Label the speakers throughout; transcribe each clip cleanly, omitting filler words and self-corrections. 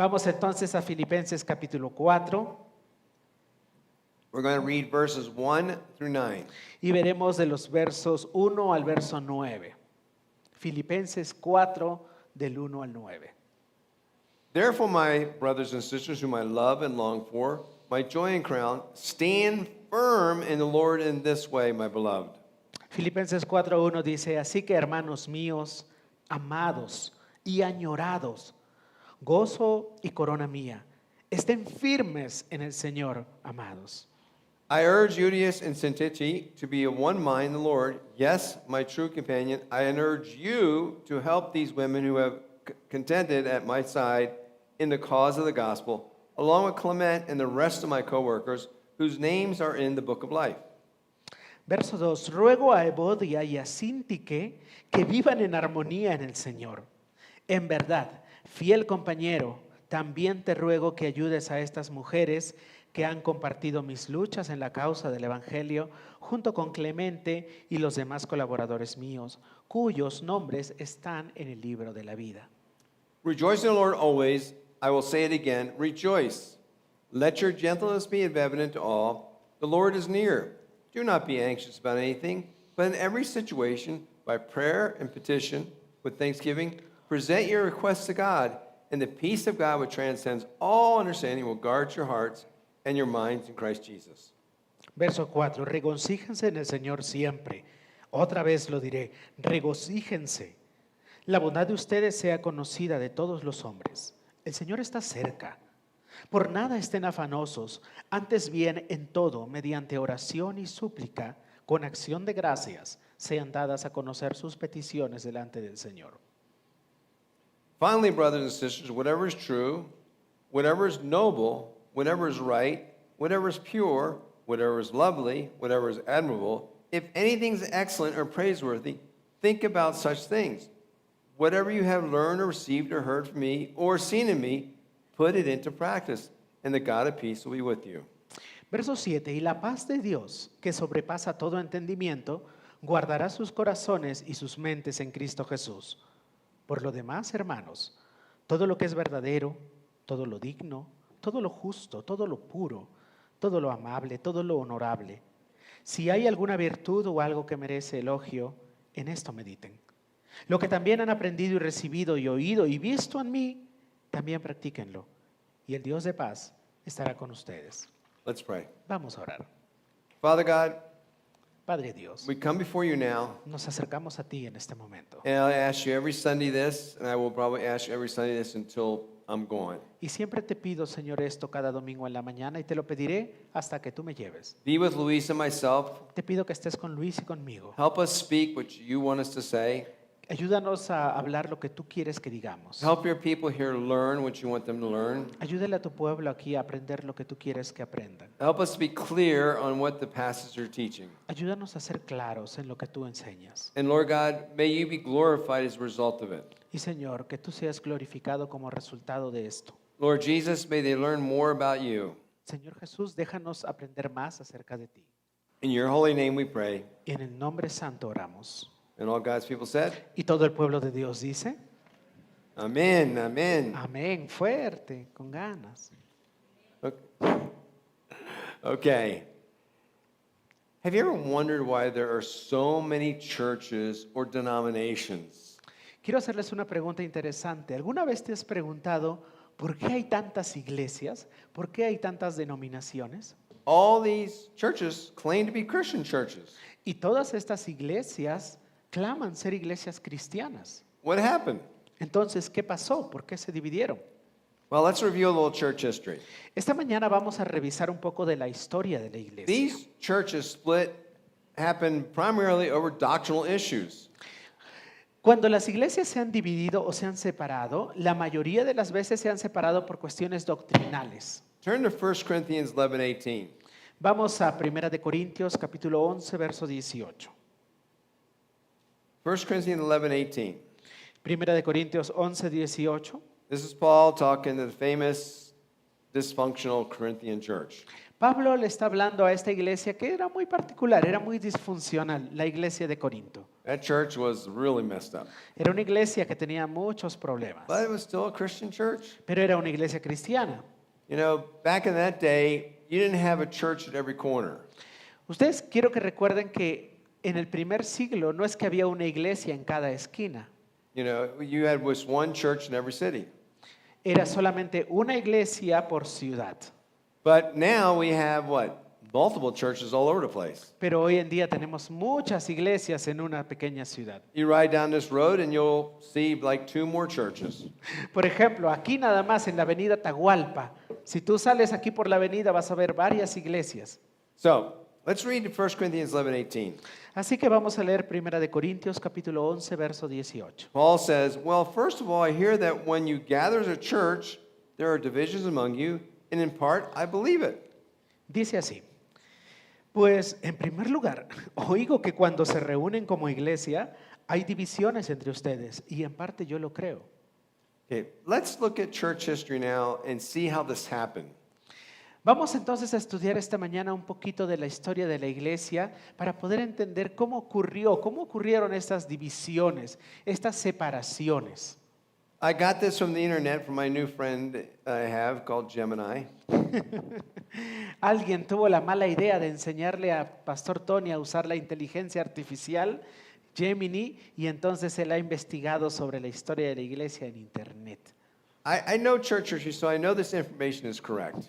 Speaker 1: Vamos entonces a Filipenses capítulo 4
Speaker 2: We're going to read verses 1 through 9.
Speaker 1: y veremos de los versos 1 al verso 9. Filipenses 4 del 1 al 9.
Speaker 2: Therefore, my brothers and sisters, whom I love and long for, my joy and crown, stand firm in the Lord in this way, my beloved.
Speaker 1: Filipenses 4:1 dice, así que hermanos míos, amados y añorados, gozo y corona mía, estén firmes en el Señor, amados.
Speaker 2: I urge Euodias and Syntyche to be of one mind in the Lord. Yes, my true companion, I urge you to help these women who have contended at my side in the cause of the gospel, along with Clement and the rest of my co-workers, whose names are in the book of life.
Speaker 1: Verso 2, ruego a Evodia y a Síntique que vivan en armonía en el Señor. En verdad, fiel compañero, también te ruego que ayudes a estas mujeres que han compartido mis luchas en la causa del Evangelio, junto con Clemente y los demás colaboradores míos, cuyos nombres están en el libro de la vida.
Speaker 2: Rejoice in the Lord always. I will say it again, rejoice. Let your gentleness be evident to all. The Lord is near. Do not be anxious about anything, but in every situation, by prayer and petition, with thanksgiving, present your requests to God, and the peace of God, which transcends all understanding, will guard your hearts and your minds in Christ Jesus.
Speaker 1: Verso 4, regocíjense en el Señor siempre. Otra vez lo diré, regocíjense. La bondad de ustedes sea conocida de todos los hombres. El Señor está cerca. Por nada estén afanosos, antes bien en todo, mediante oración y súplica, con acción de gracias, sean dadas a conocer sus peticiones delante del Señor.
Speaker 2: Finally, brothers and sisters, whatever is true, whatever is noble, whatever is right, whatever is pure, whatever is lovely, whatever is admirable, if anything is excellent or praiseworthy, think about such things. Whatever you have learned or received or heard from me or seen in me, put it into practice, and the God of peace will be with you.
Speaker 1: Verso 7, y la paz de Dios, que sobrepasa todo entendimiento, guardará sus corazones y sus mentes en Cristo Jesús. Por lo demás, hermanos, todo lo que es verdadero, todo lo digno, todo lo justo, todo lo puro, todo lo amable, todo lo honorable. Si hay alguna virtud o algo que merece elogio, en esto mediten. Lo que también han aprendido y recibido y oído y visto en mí, también practíquenlo. Y el Dios de paz estará con ustedes.
Speaker 2: Let's pray.
Speaker 1: Vamos a orar.
Speaker 2: Father God,
Speaker 1: Padre Dios,
Speaker 2: we come before you now,
Speaker 1: nos acercamos a ti en este momento.
Speaker 2: and I ask you every Sunday this, and I will probably ask you every Sunday this until I'm gone.
Speaker 1: Y siempre te pido, Señor, esto cada domingo en la mañana y te lo pediré hasta que tú me lleves.
Speaker 2: Be with Luis and myself.
Speaker 1: Te pido que estés con Luis y conmigo.
Speaker 2: Help us speak what you want us to say.
Speaker 1: Ayúdanos a hablar lo que tú quieres que digamos.
Speaker 2: Help your people here learn what you want them to learn.
Speaker 1: Ayúdale a tu pueblo aquí a aprender lo que tú quieres que aprendan.
Speaker 2: Help us to be clear on what the passages are teaching.
Speaker 1: Ayúdanos a ser claros en lo que tú enseñas.
Speaker 2: And Lord God, may you be glorified as a result of it.
Speaker 1: Y Señor, que tú seas glorificado como resultado de esto.
Speaker 2: Lord Jesus, may they learn more about you.
Speaker 1: Señor Jesús, déjanos aprender más acerca de ti.
Speaker 2: In your holy name we pray.
Speaker 1: En el nombre santo oramos.
Speaker 2: And all God's people said,
Speaker 1: Y todo el pueblo de Dios dice,
Speaker 2: Amen, amen.
Speaker 1: amén, fuerte, con ganas.
Speaker 2: Okay. Have you ever wondered why there are so many churches or denominations?
Speaker 1: Quiero hacerles una pregunta interesante. ¿Alguna vez te has preguntado por qué hay tantas iglesias? ¿Por qué hay tantas denominaciones?
Speaker 2: All these churches claim to be Christian churches.
Speaker 1: Y todas estas iglesias claman ser iglesias cristianas.
Speaker 2: What happened?
Speaker 1: Entonces, ¿qué pasó? ¿Por qué se dividieron?
Speaker 2: Well, let's review a little church history.
Speaker 1: Esta mañana vamos a revisar un poco de la historia de la iglesia.
Speaker 2: These churches split happened primarily over doctrinal issues.
Speaker 1: Cuando las iglesias se han dividido o se han separado, la mayoría de las veces se han separado por cuestiones doctrinales.
Speaker 2: Turn to 1 Corinthians 11:18.
Speaker 1: Vamos a 1 de Corintios capítulo 11, verso 18.
Speaker 2: 1 Corinthians 11:18.
Speaker 1: 1 de Corintios 11, 18.
Speaker 2: This is Paul talking to the famous dysfunctional Corinthian church.
Speaker 1: Pablo le está hablando a esta iglesia que era muy particular, era muy disfuncional, la iglesia de Corinto.
Speaker 2: That church was really messed up.
Speaker 1: Era una iglesia que tenía muchos problemas,
Speaker 2: But it was still a Christian church.
Speaker 1: pero era una iglesia cristiana.
Speaker 2: You know, back in that day, you didn't have a church at every corner.
Speaker 1: Ustedes quiero que recuerden que en el primer siglo no es que había una iglesia en cada esquina,
Speaker 2: You know, you had was one church in every city.
Speaker 1: era solamente una iglesia por ciudad.
Speaker 2: But now we have what? Multiple churches all over the place.
Speaker 1: Pero hoy en día tenemos muchas iglesias en una pequeña ciudad.
Speaker 2: You ride down this road and you'll see like 2 more churches.
Speaker 1: Por ejemplo, aquí nada más en la avenida Tahualpa, si tú sales aquí por la avenida vas a ver varias iglesias.
Speaker 2: So let's read 1 Corinthians 11:18.
Speaker 1: Así que vamos a leer 1 de Corintios capítulo 11, verso 18.
Speaker 2: Paul says, well, first of all, I hear that when you gather as a church, there are divisions among you, and in part, I believe it.
Speaker 1: Dice así, pues en primer lugar, oigo que cuando se reúnen como iglesia hay divisiones entre ustedes y en parte yo lo creo.
Speaker 2: Okay, let's look at church history now and see how this happened.
Speaker 1: Vamos entonces a estudiar esta mañana un poquito de la historia de la iglesia para poder entender cómo ocurrieron estas divisiones, estas separaciones.
Speaker 2: I got this from the internet from my new friend I have called Gemini.
Speaker 1: Alguien tuvo la mala idea de enseñarle a Pastor Tony a usar la inteligencia artificial, Gemini, y entonces él ha investigado sobre la historia de la iglesia en internet.
Speaker 2: I know church history, so I know this information is correct.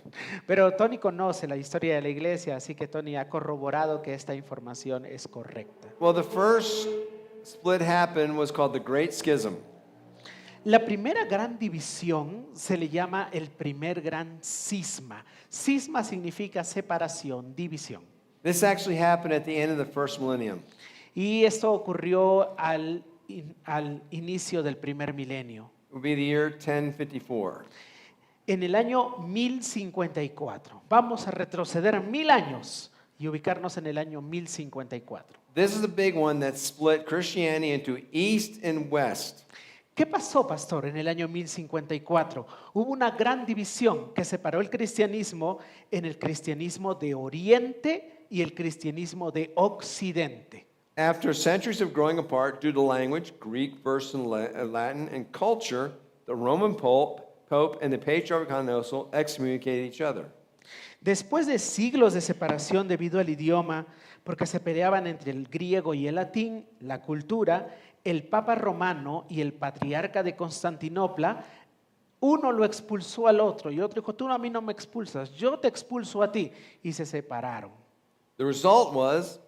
Speaker 1: Pero Tony conoce la historia de la iglesia, así que Tony ha corroborado que esta información es correcta.
Speaker 2: Well, the first split happened was called the Great Schism.
Speaker 1: La primera gran división se le llama el primer gran cisma. Cisma significa separación, división.
Speaker 2: This actually happened at the end of the first millennium.
Speaker 1: Y esto ocurrió al inicio del primer milenio.
Speaker 2: It would be the year 1054.
Speaker 1: En el año 1054. Vamos a retroceder 1000 años y ubicarnos en el año 1054.
Speaker 2: This is the big one that split Christianity into East and West.
Speaker 1: ¿Qué pasó, pastor, en el año 1054? Hubo una gran división que separó el cristianismo en el cristianismo de Oriente y el cristianismo de Occidente.
Speaker 2: After centuries of growing apart due to language, Greek versus Latin, and culture, the Roman Pope and the Patriarch Council excommunicated each other.
Speaker 1: Después de siglos de separación debido al idioma, porque se peleaban entre el griego y el latín, la cultura, el Papa Romano y el Patriarca de Constantinopla, uno lo expulsó al otro y otro dijo, tú a mí no me expulsas, yo te expulso a ti. Y se separaron.
Speaker 2: The result was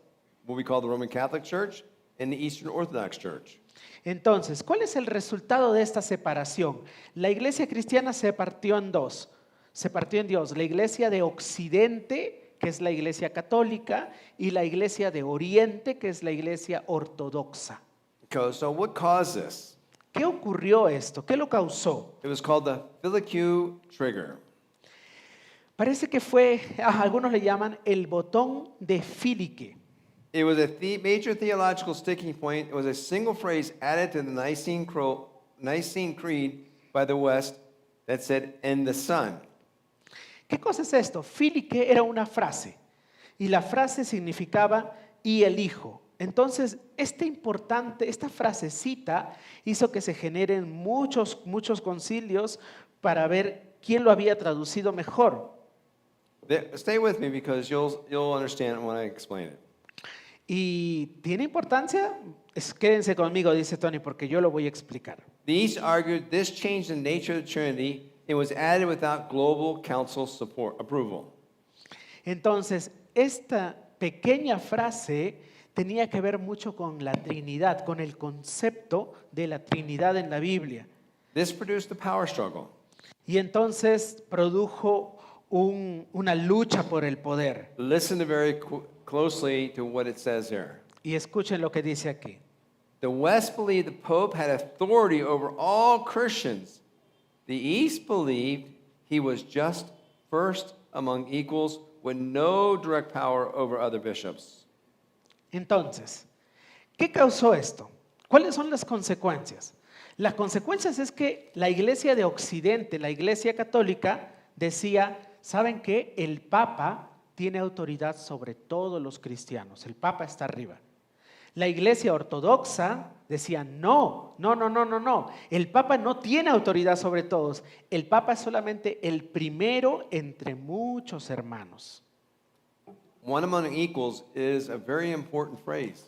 Speaker 2: what we call the Roman Catholic Church and the Eastern Orthodox Church.
Speaker 1: Entonces, ¿cuál es el resultado de esta separación? La iglesia cristiana se partió en dos. Se partió en Dios. La iglesia de Occidente, que es la iglesia católica, y la iglesia de Oriente, que es la iglesia ortodoxa.
Speaker 2: So what caused this?
Speaker 1: ¿Qué ocurrió esto? ¿Qué lo causó?
Speaker 2: It was called the Filicue Trigger.
Speaker 1: Parece que fue, algunos le llaman el botón de Filique.
Speaker 2: It was a major theological sticking point. It was a single phrase added to the Nicene Creed by the West that said, "and the Son."
Speaker 1: ¿Qué cosa es esto? Filique era una frase y la frase significaba y el Hijo. Entonces, esta frasecita hizo que se generen muchos concilios para ver quién lo había traducido mejor.
Speaker 2: Stay with me because you'll understand when I explain it.
Speaker 1: ¿Y tiene importancia? Quédense conmigo, dice Tony, porque yo lo voy a explicar.
Speaker 2: The East argued this changed the nature of the Trinity. It was added without global council approval.
Speaker 1: Entonces, esta pequeña frase tenía que ver mucho con la Trinidad, con el concepto de la Trinidad en la Biblia.
Speaker 2: This produced a power struggle.
Speaker 1: Y entonces produjo una lucha por el poder.
Speaker 2: Listen very closely to what it says here.
Speaker 1: Y escuchen lo que dice aquí.
Speaker 2: The West believed the Pope had authority over all Christians. The East believed he was just first among equals with no direct power over other bishops.
Speaker 1: Entonces, ¿qué causó esto? ¿Cuáles son las consecuencias? Las consecuencias es que la iglesia de Occidente, la iglesia católica, decía, ¿saben qué? El Papa tiene autoridad sobre todos los cristianos. El Papa está arriba. La Iglesia Ortodoxa decía, no. El Papa no tiene autoridad sobre todos. El Papa es solamente el primero entre muchos hermanos.
Speaker 2: One among equals is a very important phrase.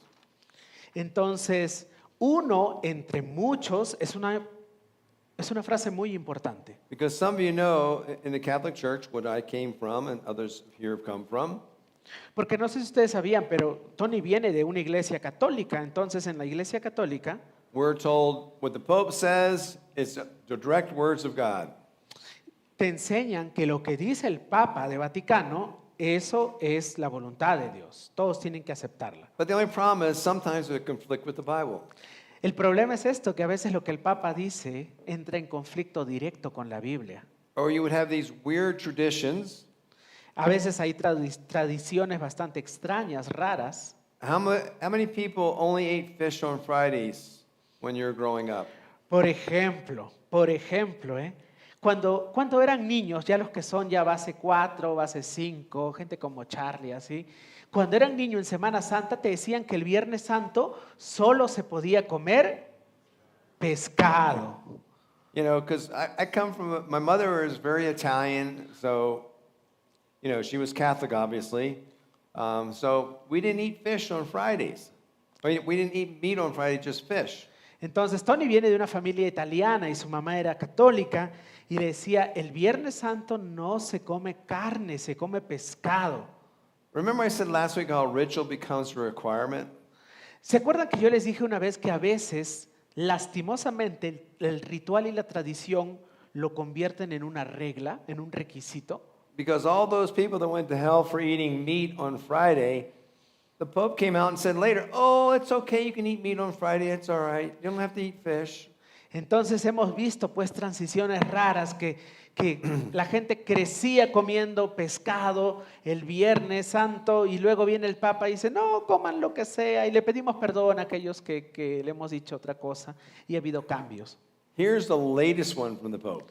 Speaker 1: Entonces, uno entre muchos es una frase muy importante.
Speaker 2: Because some of you know in the Catholic Church what I came from and others here have come from.
Speaker 1: Porque no sé si ustedes sabían, pero Tony viene de una iglesia católica. Entonces, en la iglesia católica,
Speaker 2: We're told what the Pope says is the direct words of God.
Speaker 1: te enseñan que lo que dice el Papa de Vaticano, eso es la voluntad de Dios. Todos tienen que aceptarla.
Speaker 2: But the only problem is sometimes it conflict with the Bible.
Speaker 1: El problema es esto, que a veces lo que el Papa dice entra en conflicto directo con la Biblia.
Speaker 2: Or you would have these weird traditions.
Speaker 1: A veces hay tradiciones bastante extrañas, raras.
Speaker 2: How many people only ate fish on Fridays when you were growing up?
Speaker 1: Por ejemplo, cuando eran niños, ya los que son ya base 4, base 5, gente como Charlie, así, cuando eran niños en Semana Santa te decían que el Viernes Santo solo se podía comer pescado.
Speaker 2: You know, because I come from, my mother is very Italian, so, you know, she was Catholic, obviously. So we didn't eat fish on Fridays. We didn't eat meat on Friday, just fish.
Speaker 1: Entonces Tony viene de una familia italiana y su mamá era católica y le decía, el Viernes Santo no se come carne, se come pescado.
Speaker 2: Remember I said last week how ritual becomes a requirement?
Speaker 1: ¿Se acuerdan que yo les dije una vez que a veces, lastimosamente, el ritual y la tradición lo convierten en una regla, en un requisito?
Speaker 2: Because all those people that went to hell for eating meat on Friday, the Pope came out and said later, oh, it's okay, you can eat meat on Friday, it's all right, you don't have to eat fish.
Speaker 1: Entonces hemos visto pues transiciones raras que la gente crecía comiendo pescado el Viernes Santo y luego viene el Papa y dice, no, coman lo que sea, y le pedimos perdón a aquellos que le hemos dicho otra cosa y ha habido cambios.
Speaker 2: Here's the latest one from the Pope.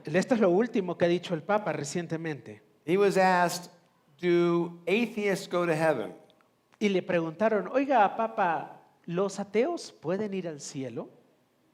Speaker 1: Esto es lo último que ha dicho el Papa recientemente.
Speaker 2: He was asked, do atheists go to heaven?
Speaker 1: Y le preguntaron, oiga, Papa, ¿los ateos pueden ir al cielo?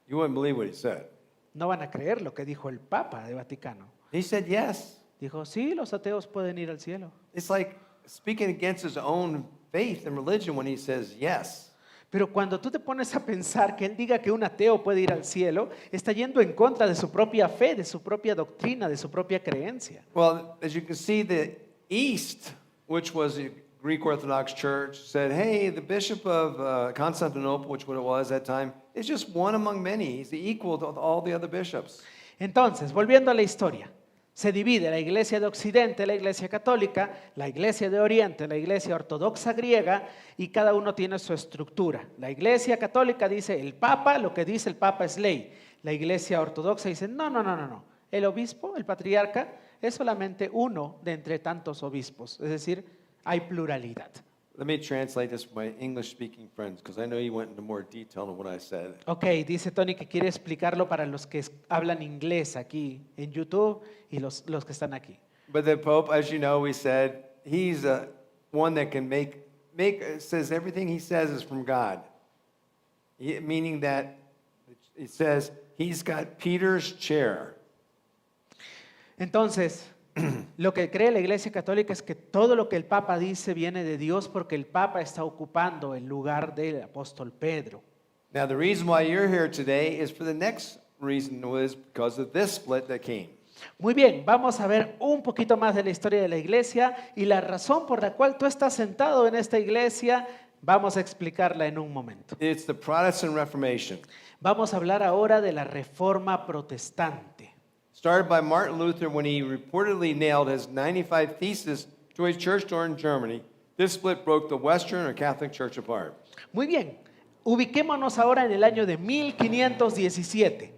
Speaker 2: You wouldn't believe what he said.
Speaker 1: No van a creer lo que dijo el Papa de Vaticano.
Speaker 2: He said yes.
Speaker 1: Dijo, sí, los ateos pueden ir al cielo.
Speaker 2: It's like speaking against his own faith and religion when he says yes.
Speaker 1: Pero cuando tú te pones a pensar que él diga que un ateo puede ir al cielo, está yendo en contra de su propia fe, de su propia doctrina, de su propia creencia.
Speaker 2: Well, as you can see, the East, which was the Greek Orthodox Church, said, hey, the Bishop of Constantinople, which what it was at that time, is just one among many. He's equal to all the other bishops.
Speaker 1: Entonces, volviendo a la historia, se divide la iglesia de Occidente, la iglesia católica, la iglesia de Oriente, la iglesia ortodoxa griega, y cada uno tiene su estructura. La iglesia católica dice, el Papa, lo que dice el Papa es ley. La iglesia ortodoxa dice, no. El obispo, el patriarca, es solamente uno de entre tantos obispos. Es decir, hay pluralidad.
Speaker 2: Let me translate this for my English-speaking friends, because I know you went into more detail on what I said.
Speaker 1: Ok, dice Tony que quiere explicarlo para los que hablan inglés aquí en YouTube y los que están aquí.
Speaker 2: But the Pope, as you know, we said, he's one that can says everything he says is from God. Meaning that it says he's got Peter's chair.
Speaker 1: Entonces, lo que cree la Iglesia Católica es que todo lo que el Papa dice viene de Dios porque el Papa está ocupando el lugar del apóstol Pedro.
Speaker 2: Now, the reason why you're here today is for the next reason was because of this split that came.
Speaker 1: Muy bien, vamos a ver un poquito más de la historia de la iglesia y la razón por la cual tú estás sentado en esta iglesia, vamos a explicarla en un momento.
Speaker 2: It's the Protestant Reformation.
Speaker 1: Vamos a hablar ahora de la Reforma Protestante.
Speaker 2: Started by Martin Luther when he reportedly nailed his 95 Theses to a church door in Germany. This split broke the Western or Catholic Church apart.
Speaker 1: Muy bien, ubiquémonos ahora en el año de 1517.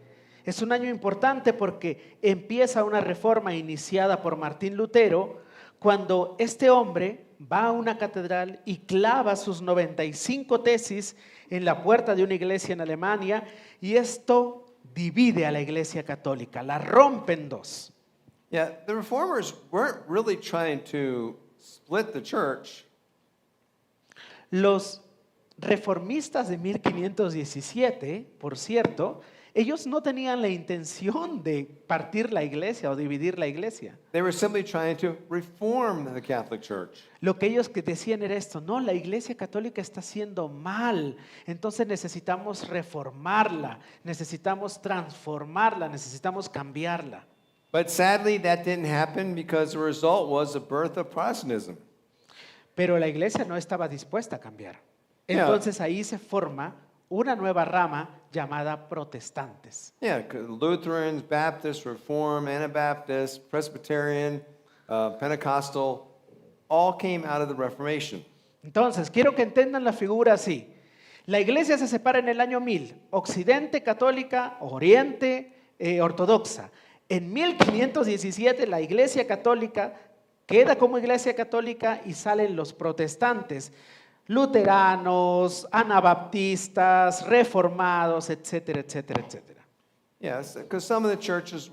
Speaker 1: Es un año importante porque empieza una reforma iniciada por Martín Lutero cuando este hombre va a una catedral y clava sus 95 tesis en la puerta de una iglesia en Alemania y esto divide a la iglesia católica, la rompe en dos.
Speaker 2: Yeah, the reformers weren't really trying to split the church.
Speaker 1: Los reformistas de 1517, por cierto, ellos no tenían la intención de partir la iglesia o dividir la iglesia.
Speaker 2: They were simply trying to reform the Catholic Church.
Speaker 1: Lo que ellos que decían era esto: no, la iglesia católica está haciendo mal, entonces necesitamos reformarla, necesitamos transformarla, necesitamos cambiarla.
Speaker 2: But sadly, that didn't happen because the result was the birth of Protestantism.
Speaker 1: Pero la iglesia no estaba dispuesta a cambiar.
Speaker 2: Yeah.
Speaker 1: Entonces ahí se forma una nueva rama llamada protestantes.
Speaker 2: Yeah, Lutherans, Baptists, Reformed, Anabaptists, Presbyterian, Pentecostal, all came out of the Reformation.
Speaker 1: Entonces, quiero que entiendan la figura así. La iglesia se separa en el año 1000, Occidente católica, Oriente ortodoxa. En 1517 la iglesia católica queda como iglesia católica y salen los protestantes, luteranos, anabaptistas, reformados, etcétera, etcétera, etcétera.
Speaker 2: Yes, because some of the churches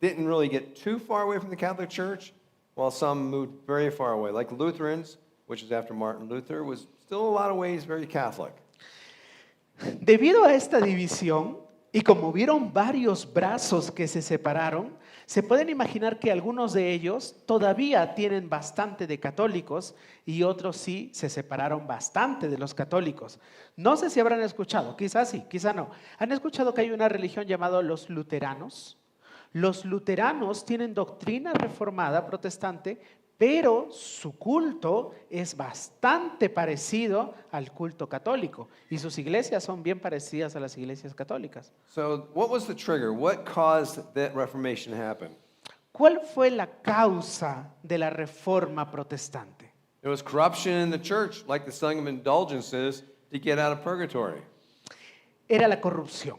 Speaker 2: didn't really get too far away from the Catholic Church, while some moved very far away. Like Lutherans, which is after Martin Luther, was still a lot of ways very Catholic.
Speaker 1: Debido a esta división, y como vieron varios brazos que se separaron, se pueden imaginar que algunos de ellos todavía tienen bastante de católicos y otros sí se separaron bastante de los católicos. No sé si habrán escuchado, quizás sí, quizás no. ¿Han escuchado que hay una religión llamada los luteranos? Los luteranos tienen doctrina reformada protestante, pero su culto es bastante parecido al culto católico y sus iglesias son bien parecidas a las iglesias católicas.
Speaker 2: So, what was the trigger? What caused that Reformation to happen?
Speaker 1: ¿Cuál fue la causa de la reforma protestante?
Speaker 2: It was corruption in the church, like the selling of indulgences to get out of purgatory.
Speaker 1: Era la corrupción.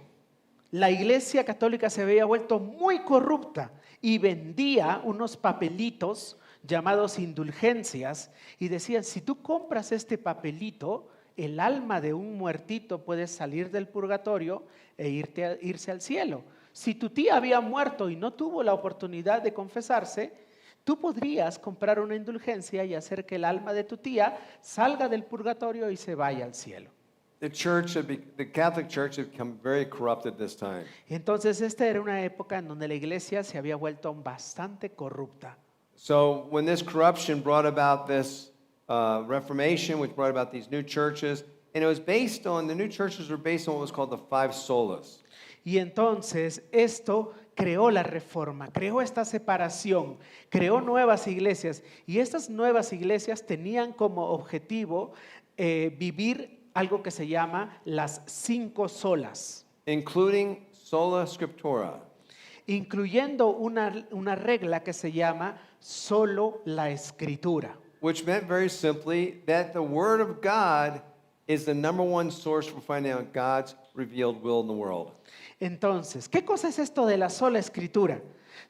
Speaker 1: La iglesia católica se había vuelto muy corrupta y vendía unos papelitos llamados indulgencias y decían: si tú compras este papelito, el alma de un muertito puede salir del purgatorio e irse al cielo. Si tu tía había muerto y no tuvo la oportunidad de confesarse, tú podrías comprar una indulgencia y hacer que el alma de tu tía salga del purgatorio y se vaya al cielo.
Speaker 2: The Catholic Church had become very corrupt at this time.
Speaker 1: Entonces esta era una época en donde la iglesia se había vuelto bastante corrupta.
Speaker 2: So when this corruption brought about this Reformation, which brought about these new churches, and it was based on, the new churches were based on what was called the five solas.
Speaker 1: Y entonces esto creó la reforma, creó esta separación, creó nuevas iglesias. Y estas nuevas iglesias tenían como objetivo vivir algo que se llama las 5 solas.
Speaker 2: Including sola scriptura.
Speaker 1: Incluyendo una regla que se llama solo la escritura.
Speaker 2: Which meant very simply that the Word of God is the number one source for finding out God's revealed will in the world.
Speaker 1: Entonces, ¿qué cosa es esto de la sola escritura?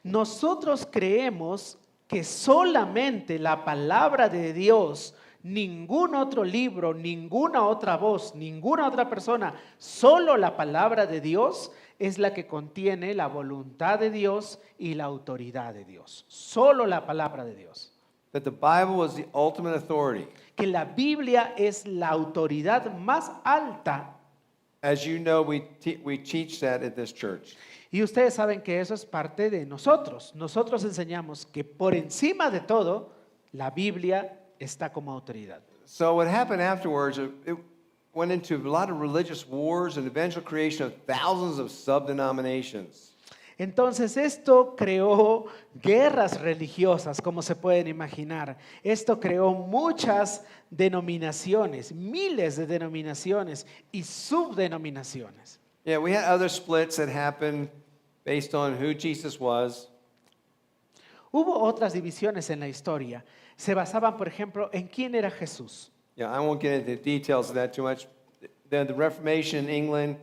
Speaker 1: Nosotros creemos que solamente la palabra de Dios, ningún otro libro, ninguna otra voz, ninguna otra persona, solo la palabra de Dios es la que contiene la voluntad de Dios y la autoridad de Dios. Solo la palabra de Dios.
Speaker 2: That the Bible is the ultimate authority.
Speaker 1: Que la Biblia es la autoridad más alta.
Speaker 2: As you know, we teach that at this church.
Speaker 1: Y ustedes saben que eso es parte de nosotros. Nosotros enseñamos que por encima de todo, la Biblia está como autoridad.
Speaker 2: So what happened afterwards, it went into a lot of religious wars and eventual creation of thousands of sub-denominations.
Speaker 1: Entonces esto creó guerras religiosas, como se pueden imaginar. Esto creó muchas denominaciones, miles de denominaciones y subdenominaciones.
Speaker 2: Yeah, we had other splits that happened based on who Jesus was.
Speaker 1: Hubo otras divisiones en la historia. Se basaban, por ejemplo, en quién era Jesús.
Speaker 2: Yeah, I won't get into the details of that too much. The Reformation in England,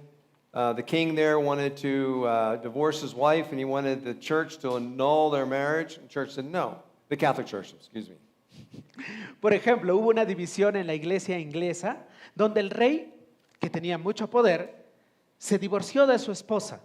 Speaker 2: the king there wanted to divorce his wife, and he wanted the church to annul their marriage. The church said no. The Catholic Church, excuse me.
Speaker 1: Por ejemplo, hubo una división en la iglesia inglesa donde el rey, que tenía mucho poder, se divorció de su esposa.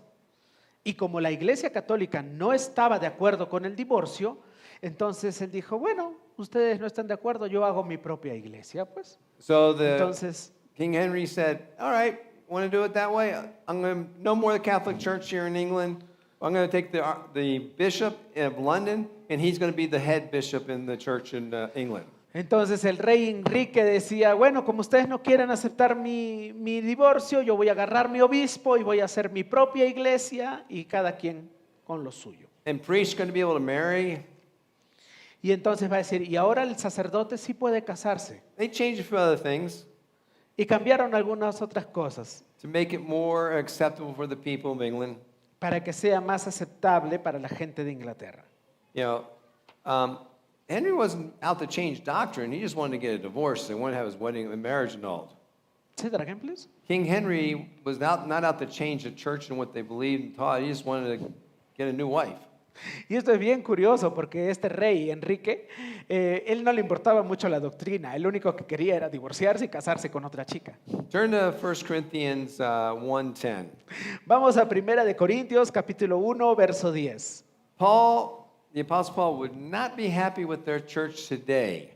Speaker 1: Y como la Iglesia Católica no estaba de acuerdo con el divorcio, entonces él dijo, bueno, ustedes no están de acuerdo, yo hago mi propia iglesia, pues.
Speaker 2: So the
Speaker 1: Entonces,
Speaker 2: King Henry said, all right, want to do it that way? I'm going to, no more the Catholic Church here in England. I'm going to take the Bishop of London, and he's going to be the head bishop in the church in England.
Speaker 1: entonces el rey Enrique decía, bueno, como ustedes no quieren aceptar mi divorcio, yo voy a agarrar mi obispo y voy a hacer mi propia iglesia y cada quien con lo suyo.
Speaker 2: And priests going to be able to marry.
Speaker 1: Y entonces va a decir, y ahora el sacerdote sí puede casarse.
Speaker 2: They changed a few other things
Speaker 1: Y cambiaron algunas otras cosas
Speaker 2: to make it more acceptable for the people of England.
Speaker 1: para que sea más aceptable para la gente de Inglaterra.
Speaker 2: You know, Henry wasn't out to change doctrine. He just wanted to get a divorce. He wanted to have his wedding and marriage annulled.
Speaker 1: Say that again, please.
Speaker 2: King Henry was not out to change the church and what they believed and taught. He just wanted to get a new wife.
Speaker 1: Y esto es bien curioso porque este rey, Enrique, él no le importaba mucho la doctrina. El único que quería era divorciarse y casarse con otra chica.
Speaker 2: Turn to 1 Corinthians 1:10.
Speaker 1: Vamos a 1 de Corintios, capítulo 1, verso 10.
Speaker 2: Paul, the Apostle Paul, would not be happy with their church today.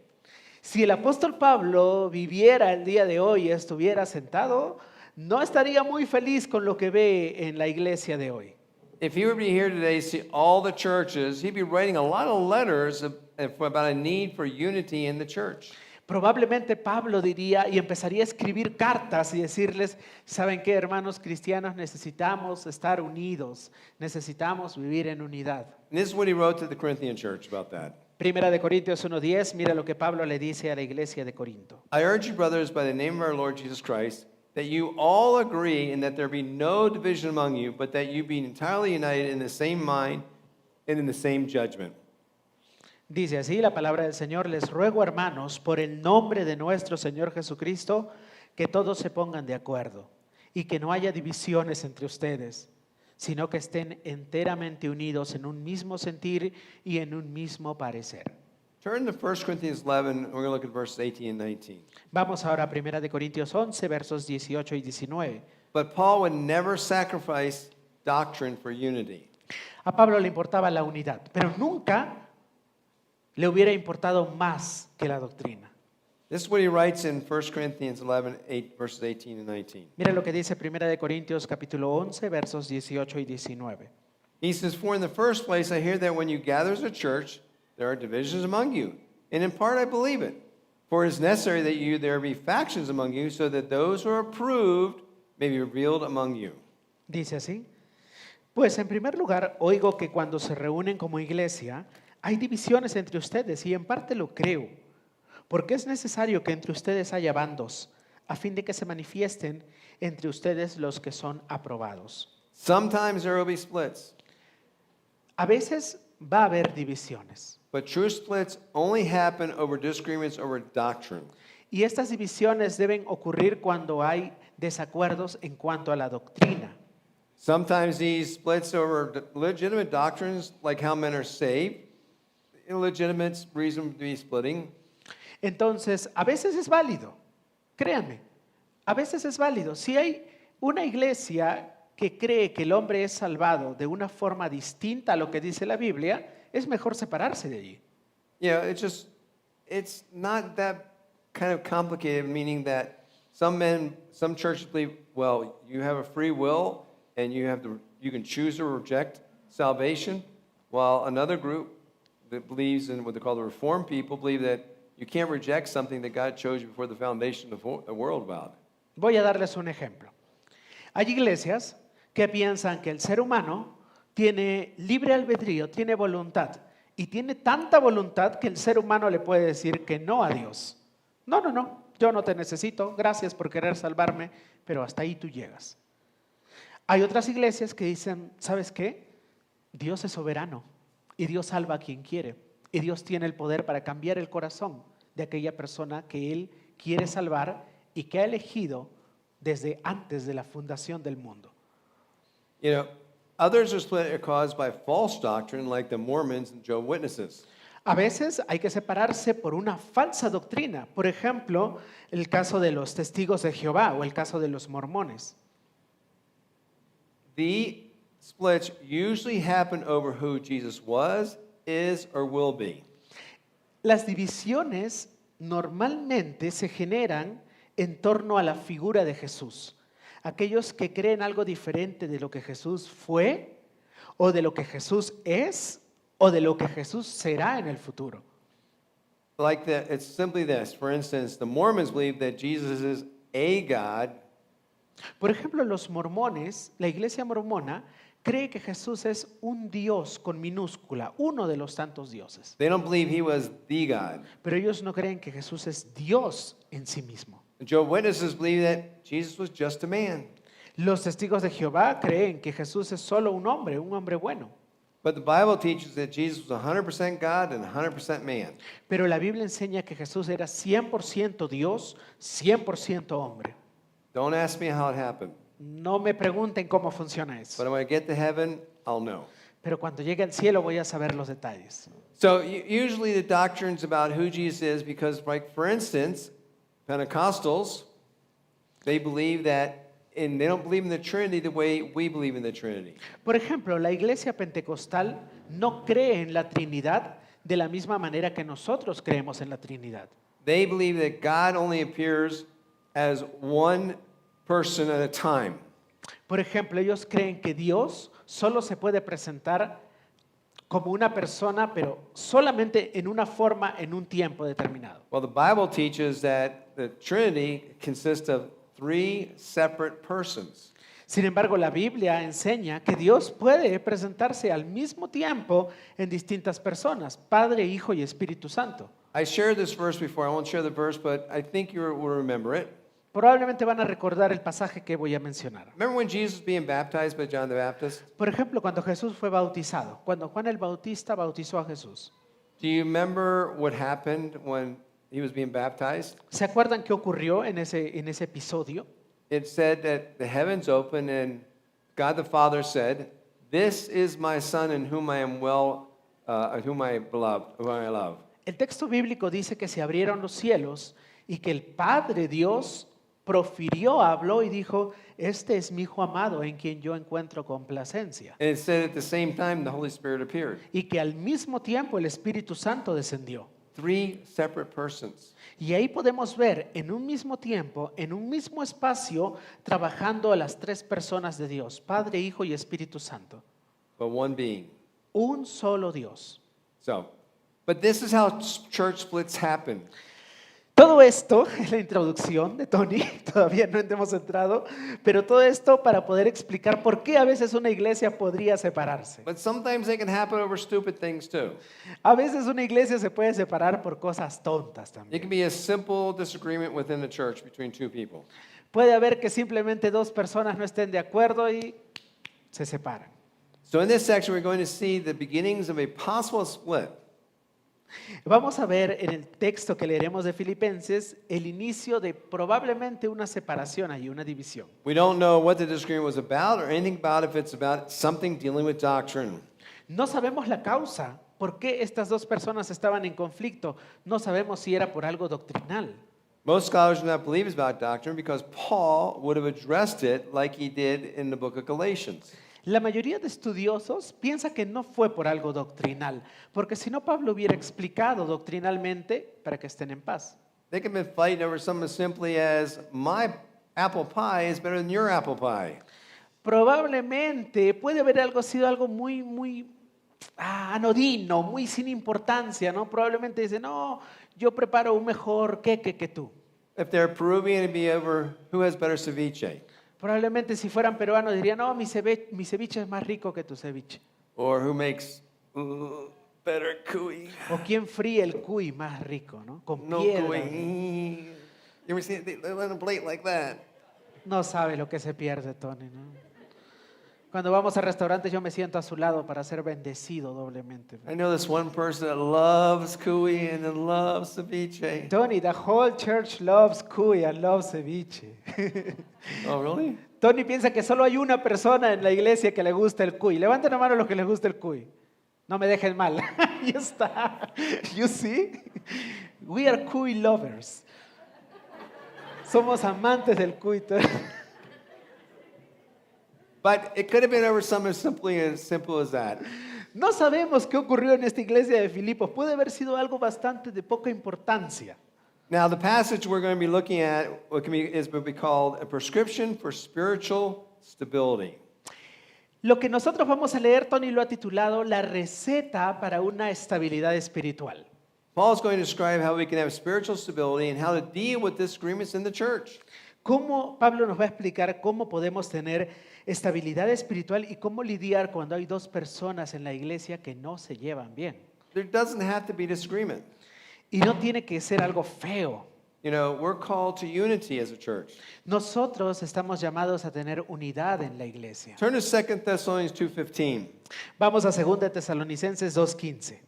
Speaker 1: Si el apóstol Pablo viviera el día de hoy y estuviera sentado, no estaría muy feliz con lo que ve en la iglesia de hoy.
Speaker 2: If he would be here today, see all the churches, he'd be writing a lot of letters about a need for unity in the church.
Speaker 1: Probablemente Pablo diría y empezaría a escribir cartas y decirles, ¿saben qué, hermanos cristianos? Necesitamos estar unidos, necesitamos vivir en unidad.
Speaker 2: And this is what he wrote to the Corinthian church about that.
Speaker 1: Primera de Corintios 1:10, mira lo que Pablo le dice a la iglesia de Corinto.
Speaker 2: I urge you, brothers, by the name of our Lord Jesus Christ, that you all agree and that there be no division among you, but that you be entirely united in the same mind and in the same judgment.
Speaker 1: Dice así la palabra del Señor, les ruego, hermanos, por el nombre de nuestro Señor Jesucristo, que todos se pongan de acuerdo y que no haya divisiones entre ustedes, sino que estén enteramente unidos en un mismo sentir y en un mismo parecer.
Speaker 2: Turn to 1 Corinthians 11, we're going to look at verses 18 and 19.
Speaker 1: Vamos ahora a 1 de Corintios 11, versos 18 y 19.
Speaker 2: But Paul would never sacrifice doctrine for unity.
Speaker 1: A Pablo le importaba la unidad, pero nunca le hubiera importado más que la doctrina.
Speaker 2: This is what he writes in 1 Corinthians 11, verses 18 and 19.
Speaker 1: Mira lo que dice 1 de Corintios capítulo 11, versos 18 y 19.
Speaker 2: He says, for in the first place, I hear that when you gather as a church, there are divisions among you. And in part, I believe it. For it is necessary that there be factions among you, so that those who are approved may be revealed among you.
Speaker 1: Dice así, pues en primer lugar, oigo que cuando se reúnen como iglesia, hay divisiones entre ustedes y en parte lo creo, porque es necesario que entre ustedes haya bandos, a fin de que se manifiesten entre ustedes los que son aprobados.
Speaker 2: Sometimes there will be splits,
Speaker 1: A veces va a haber divisiones.
Speaker 2: but true splits only happen over disagreements over doctrine.
Speaker 1: Y estas divisiones deben ocurrir cuando hay desacuerdos en cuanto a la doctrina.
Speaker 2: Sometimes these splits over legitimate doctrines, like how men are saved, illegitimate reason to be splitting.
Speaker 1: Entonces, a veces es válido, créanme, a veces es válido. Si hay una iglesia que cree que el hombre es salvado de una forma distinta a lo que dice la Biblia, es mejor separarse de allí.
Speaker 2: Yeah, it's not that kind of complicated, meaning that some churches believe, well, you have a free will and you can choose to reject salvation, while another group that believes in what they call the Reformed people believe that you can't reject something that God chose you before the foundation of the world about.
Speaker 1: Voy a darles un ejemplo. Hay iglesias que piensan que el ser humano tiene libre albedrío, tiene voluntad, y tiene tanta voluntad que el ser humano le puede decir que no a Dios. No, yo no te necesito, gracias por querer salvarme, pero hasta ahí tú llegas. Hay otras iglesias que dicen, ¿sabes qué? Dios es soberano y Dios salva a quien quiere, y Dios tiene el poder para cambiar el corazón de aquella persona que Él quiere salvar y que ha elegido desde antes de la fundación del mundo.
Speaker 2: You know, others are split are caused by false doctrine, like the Mormons and Jehovah's Witnesses.
Speaker 1: A veces hay que separarse por una falsa doctrina. Por ejemplo, el caso de los testigos de Jehová o el caso de los mormones.
Speaker 2: The splits usually happen over who Jesus was, is, or will be.
Speaker 1: Las divisiones normalmente se generan en torno a la figura de Jesús. Aquellos que creen algo diferente de lo que Jesús fue, o de lo que Jesús es, o de lo que Jesús será en el futuro.
Speaker 2: Like that, it's simply this. For instance, the Mormons believe that Jesus is a God,
Speaker 1: Por ejemplo, los mormones, la iglesia mormona, cree que Jesús es un Dios con minúscula, uno de los tantos dioses.
Speaker 2: they don't believe he was the God.
Speaker 1: Pero ellos no creen que Jesús es Dios en sí mismo.
Speaker 2: The Jehovah's Witnesses believe that Jesus was just a man.
Speaker 1: Los testigos de Jehová creen que Jesús es solo un hombre bueno.
Speaker 2: But the Bible teaches that Jesus was 100% God and 100% man.
Speaker 1: Pero la Biblia enseña que Jesús era 100% Dios, 100% hombre.
Speaker 2: Don't ask me how it happened,
Speaker 1: No me pregunten cómo funciona
Speaker 2: but
Speaker 1: eso.
Speaker 2: when I get to heaven, I'll know.
Speaker 1: Pero cuando llegue al cielo voy a saber los detalles.
Speaker 2: So usually the doctrines about who Jesus is, because like for instance, Pentecostals, they believe that, and they don't believe in the Trinity the way we believe in the Trinity.
Speaker 1: Por ejemplo, la iglesia pentecostal no cree en la Trinidad de la misma manera que nosotros creemos en la Trinidad.
Speaker 2: They believe that God only appears as one person at a time.
Speaker 1: Por ejemplo, ellos creen que Dios solo se puede presentar como una persona, pero solamente en una forma, en un tiempo determinado.
Speaker 2: Well, the Bible teaches that the Trinity consists of three separate persons.
Speaker 1: Sin embargo, la Biblia enseña que Dios puede presentarse al mismo tiempo en distintas personas, Padre, Hijo y Espíritu Santo.
Speaker 2: I shared this verse before. I won't share the verse, but I think you will remember it.
Speaker 1: Probablemente van a recordar el pasaje que voy a mencionar.
Speaker 2: Remember when Jesus was being baptized by John the Baptist?
Speaker 1: Por ejemplo, cuando Jesús fue bautizado, cuando Juan el Bautista bautizó a Jesús.
Speaker 2: Do you remember what happened when he was being baptized?
Speaker 1: ¿Se acuerdan qué ocurrió en ese episodio?
Speaker 2: It said that the heavens opened and God the Father said, "This is my Son in whom I am whom I love."
Speaker 1: El texto bíblico dice que se abrieron los cielos y que el Padre Dios profirió, habló y dijo, este es mi Hijo amado en quien yo encuentro complacencia.
Speaker 2: And it said at the same time the Holy Spirit appeared.
Speaker 1: Y que al mismo tiempo el Espíritu Santo descendió.
Speaker 2: Three separate persons.
Speaker 1: Y ahí podemos ver en un mismo tiempo, en un mismo espacio, trabajando a las tres personas de Dios, Padre, Hijo y Espíritu Santo.
Speaker 2: But one being.
Speaker 1: Un solo Dios.
Speaker 2: But this is how church splits happen.
Speaker 1: Todo esto es la introducción de Tony, todavía no hemos entrado, pero todo esto para poder explicar por qué a veces una iglesia podría separarse.
Speaker 2: But sometimes they can happen over stupid things too.
Speaker 1: A veces una iglesia se puede separar por cosas tontas
Speaker 2: It
Speaker 1: también.
Speaker 2: can be a simple disagreement within the church between two people.
Speaker 1: Puede haber que simplemente dos personas no estén de acuerdo y se separan.
Speaker 2: So in this section, we're going to see the beginnings of a possible split.
Speaker 1: Vamos a ver en el texto que leeremos de Filipenses el inicio de probablemente una separación ahí, una división.
Speaker 2: We don't know what the disagreement was about or anything about if it's about something dealing with doctrine.
Speaker 1: No sabemos la causa, por qué estas dos personas estaban en conflicto. No sabemos si era por algo doctrinal.
Speaker 2: Most scholars do not believe it's about doctrine because Paul would have addressed it like he did in the book of Galatians.
Speaker 1: La mayoría de estudiosos piensa que no fue por algo doctrinal, porque si no Pablo hubiera explicado doctrinalmente para que estén en paz.
Speaker 2: They could have been fighting over something as simply as my apple pie is better than your apple pie.
Speaker 1: Probablemente puede haber sido algo muy anodino, muy sin importancia, ¿no? Probablemente dice, no, yo preparo un mejor queque que tú.
Speaker 2: If they're Peruvian, it'd be over who has better ceviche.
Speaker 1: Probablemente si fueran peruanos dirían, no, mi ceviche es más rico que tu ceviche.
Speaker 2: Or who makes better cuy.
Speaker 1: O quién fríe el cuy más rico, ¿no? Con
Speaker 2: No
Speaker 1: piedra.
Speaker 2: cuy. You ever see they let a plate like that?
Speaker 1: No sabe lo que se pierde, Tony, ¿no? Cuando vamos a restaurantes yo me siento a su lado para ser bendecido doblemente.
Speaker 2: I know this one person that loves cuy and that loves ceviche.
Speaker 1: Tony, the whole church loves cuy and loves ceviche.
Speaker 2: Oh, really?
Speaker 1: Tony piensa que solo hay una persona en la iglesia que le gusta el cuy. Levanten la mano los que les gusta el cuy. No me dejen mal. Ahí está. You see? We are cuy lovers. Somos amantes del cuy.
Speaker 2: But it could have been over something as simple as that.
Speaker 1: No sabemos qué ocurrió en esta iglesia de Filipos. Puede haber sido algo bastante de poca importancia.
Speaker 2: Now, the passage we're going to be looking at is what we call a prescription for spiritual stability.
Speaker 1: Lo que nosotros vamos a leer, Tony lo ha titulado La receta para una estabilidad espiritual.
Speaker 2: Paul is going to describe how we can have spiritual stability and how to deal with disagreements in the church.
Speaker 1: Pablo nos va a explicar cómo podemos tener estabilidad espiritual y cómo lidiar cuando hay dos personas en la iglesia que no se llevan bien.
Speaker 2: There doesn't have to be disagreement.
Speaker 1: Y no tiene que ser algo feo.
Speaker 2: You know, we're called to unity as a church.
Speaker 1: Nosotros estamos llamados a tener unidad en la iglesia.
Speaker 2: Turn to 2 Thessalonians 2:15.
Speaker 1: Vamos a 2 Tesalonicenses 2:15.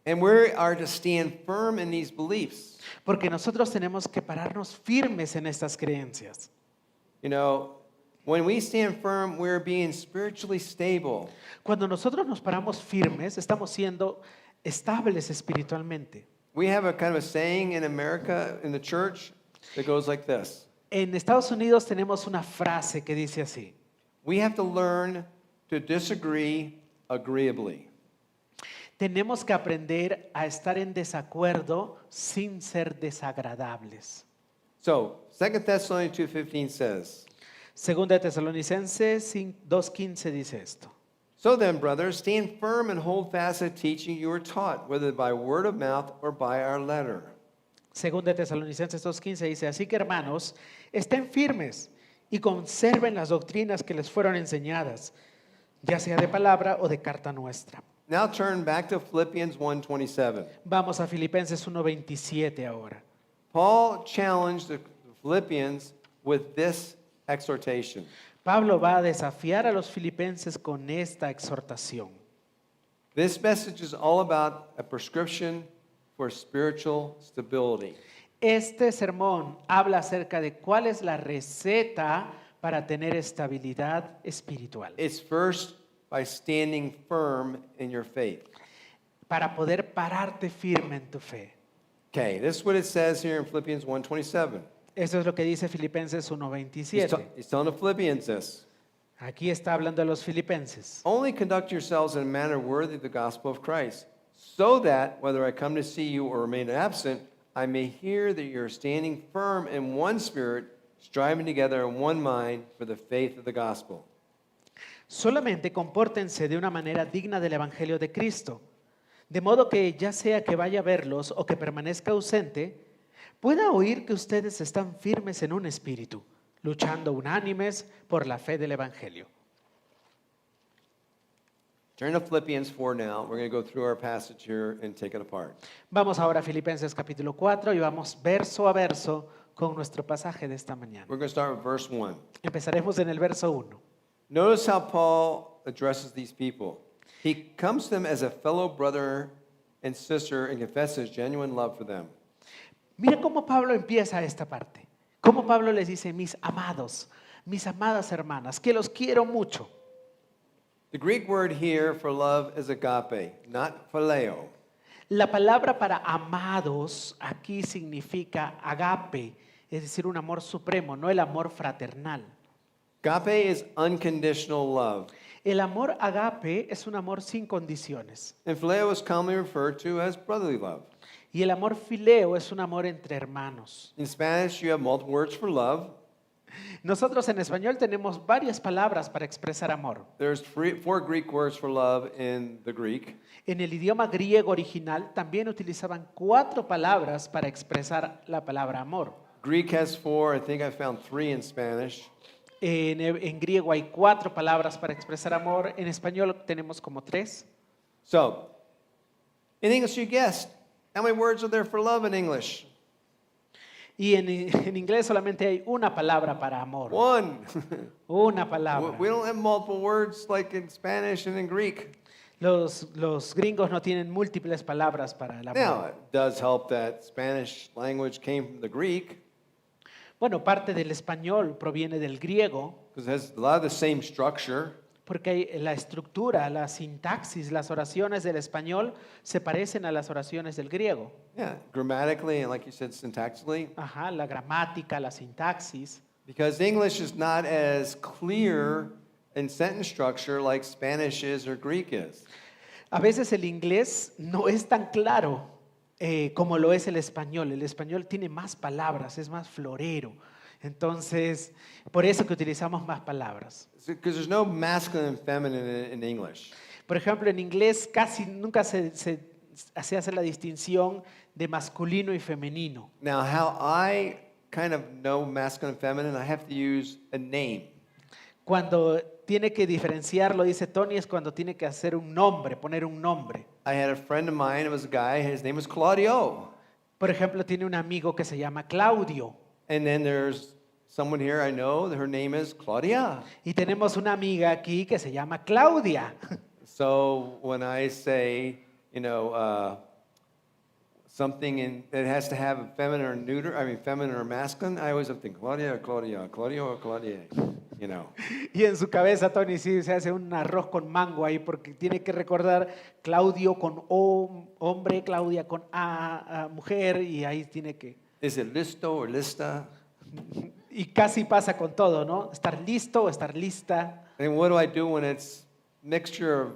Speaker 2: And we are to stand firm in these beliefs.
Speaker 1: Porque nosotros tenemos que pararnos firmes en estas creencias.
Speaker 2: You know, when we stand firm, we're being spiritually stable.
Speaker 1: Cuando nosotros nos paramos firmes, estamos siendo estables espiritualmente.
Speaker 2: We have a kind of a saying in America, in the church, that goes like this.
Speaker 1: En Estados Unidos tenemos una frase que dice así:
Speaker 2: We have to learn to disagree agreeably.
Speaker 1: tenemos que aprender a estar en desacuerdo sin ser desagradables.
Speaker 2: So, 2 Thessalonians 2:15 says,
Speaker 1: 2 Tesalonicenses 2:15 dice esto:
Speaker 2: So then, brothers, stand firm and hold fast the teaching you were taught, whether by word of mouth or by our letter.
Speaker 1: 2 Tesalonicenses 2:15 dice: así que hermanos, estén firmes y conserven las doctrinas que les fueron enseñadas, ya sea de palabra o de carta nuestra.
Speaker 2: Now turn back to Philippians 1:27.
Speaker 1: Vamos a Filipenses 1:27 ahora.
Speaker 2: Paul challenged the Philippians with this exhortation.
Speaker 1: Pablo va a desafiar a los filipenses con esta exhortación.
Speaker 2: This message is all about a prescription for spiritual stability.
Speaker 1: Este sermón habla acerca de cuál es la receta para tener estabilidad espiritual,
Speaker 2: It's first by standing firm in your faith.
Speaker 1: para poder pararte firme en tu fe.
Speaker 2: Okay, this is what it says here in Philippians 1:27.
Speaker 1: Eso es lo que dice Filipenses
Speaker 2: He's
Speaker 1: 1:27.
Speaker 2: telling the Philippians this.
Speaker 1: Aquí está hablando de los filipenses.
Speaker 2: Only conduct yourselves in a manner worthy of the gospel of Christ, so that, whether I come to see you or remain absent, I may hear that you're standing firm in one spirit, striving together in one mind for the faith of the gospel.
Speaker 1: Solamente compórtense de una manera digna del Evangelio de Cristo, de modo que ya sea que vaya a verlos o que permanezca ausente, pueda oír que ustedes están firmes en un espíritu, luchando unánimes por la fe del Evangelio.
Speaker 2: Turn to Philippians 4 now. We're going to go through our passage here and take it apart.
Speaker 1: Vamos ahora a Filipenses capítulo 4 y vamos verso a verso con nuestro pasaje de esta mañana.
Speaker 2: We're going to start with verse 1.
Speaker 1: Empezaremos en el verso 1.
Speaker 2: Notice how Paul addresses these people. He comes to them as a fellow brother and sister and confesses genuine love for them.
Speaker 1: Mira cómo Pablo empieza esta parte. Cómo Pablo les dice: mis amados, mis amadas hermanas, que los quiero mucho.
Speaker 2: The Greek word here for love is agape, not phileo.
Speaker 1: La palabra para amados aquí significa agape, es decir, un amor supremo, no el amor fraternal.
Speaker 2: Agape is unconditional love.
Speaker 1: El amor agape es un amor sin condiciones.
Speaker 2: And phileo is commonly referred to as brotherly love.
Speaker 1: Y el amor fileo es un amor entre hermanos.
Speaker 2: In Spanish, you have multiple words for love.
Speaker 1: Nosotros en español tenemos varias palabras para expresar amor.
Speaker 2: There's four Greek words for love in the Greek.
Speaker 1: En el idioma griego original también utilizaban 4 palabras para expresar la palabra amor.
Speaker 2: Greek has 4. I think I found 3 in Spanish.
Speaker 1: En griego hay 4 palabras para expresar amor. En español tenemos como 3.
Speaker 2: So, in English, you guessed. How many words are there for love in English?
Speaker 1: Y en inglés solamente hay una palabra para amor.
Speaker 2: One.
Speaker 1: Una palabra.
Speaker 2: We don't have multiple words like in Spanish and in Greek.
Speaker 1: Los gringos no tienen múltiples palabras para el
Speaker 2: Now,
Speaker 1: amor.
Speaker 2: it does help that Spanish language came from the Greek
Speaker 1: Bueno, parte del español proviene del griego,
Speaker 2: because it has a lot of the same structure.
Speaker 1: porque la estructura, la sintaxis, las oraciones del español se parecen a las oraciones del griego.
Speaker 2: Yeah, grammatically and like you said, syntactically.
Speaker 1: Ajá, la gramática, la sintaxis.
Speaker 2: Because English is not as clear in sentence structure like Spanish is or Greek is.
Speaker 1: A veces el inglés no es tan claro como lo es el español. El español tiene más palabras, es más florero. Entonces, por eso que utilizamos más palabras.
Speaker 2: Because there's no masculine and feminine in English.
Speaker 1: Por ejemplo, en inglés casi nunca se hace la distinción de masculino y femenino.
Speaker 2: Now, how I kind of know masculine and feminine, I have to use a name.
Speaker 1: Cuando tiene que diferenciarlo, dice Tony, es cuando tiene que hacer un nombre, poner un nombre.
Speaker 2: I had a friend of mine, it was a guy, his name was Claudio.
Speaker 1: Por ejemplo, tiene un amigo que se llama Claudio.
Speaker 2: And then there's someone here I know, her name is Claudia.
Speaker 1: Y tenemos una amiga aquí que se llama Claudia.
Speaker 2: So when I say, something that has to have a feminine or neuter, feminine or masculine, I always have to think Claudia, Claudia, Claudio or Claudia,
Speaker 1: Y en su cabeza Tony sí se hace un arroz con mango ahí porque tiene que recordar Claudio con O, hombre, Claudia con A, mujer, y ahí tiene que...
Speaker 2: Is it listo or lista?
Speaker 1: Y casi pasa con todo, ¿no? Estar listo o estar lista.
Speaker 2: And what do I do when it's mixture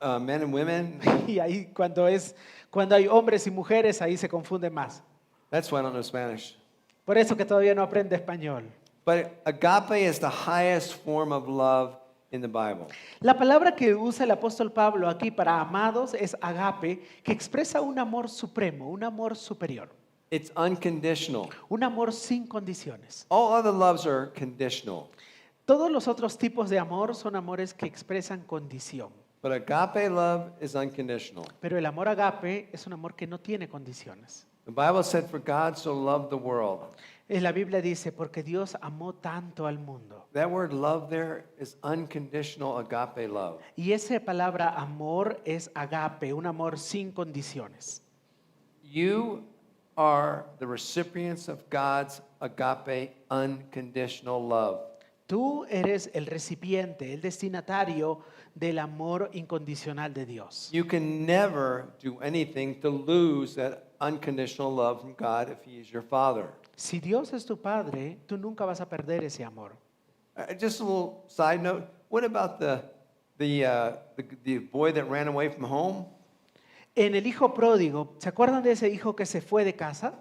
Speaker 2: of men and women?
Speaker 1: Y ahí cuando hay hombres y mujeres, ahí se confunde más.
Speaker 2: That's why I don't know Spanish.
Speaker 1: Por eso que todavía no aprende español.
Speaker 2: But agape is the highest form of love in the Bible.
Speaker 1: La palabra que usa el apóstol Pablo aquí para amados es agape, que expresa un amor supremo, un amor superior,
Speaker 2: It's unconditional.
Speaker 1: un amor sin condiciones.
Speaker 2: All other loves are conditional.
Speaker 1: Todos los otros tipos de amor son amores que expresan condición,
Speaker 2: But agape love is unconditional.
Speaker 1: pero el amor agape es un amor que no tiene condiciones.
Speaker 2: The Bible said, "For God so loved the world."
Speaker 1: La Biblia dice, porque Dios amó tanto al mundo.
Speaker 2: That word love there is unconditional agape love.
Speaker 1: Y esa palabra amor es agape, un amor sin condiciones.
Speaker 2: You are the recipients of God's agape unconditional love.
Speaker 1: Tú eres el recipiente, el destinatario del amor incondicional de Dios.
Speaker 2: You can never do anything to lose that unconditional love from God if He is your Father.
Speaker 1: Si Dios es tu padre, tú nunca vas a perder ese amor.
Speaker 2: Just a little side note. What about the boy that ran away from home?
Speaker 1: En el hijo pródigo, ¿se acuerdan de ese hijo que se fue de casa?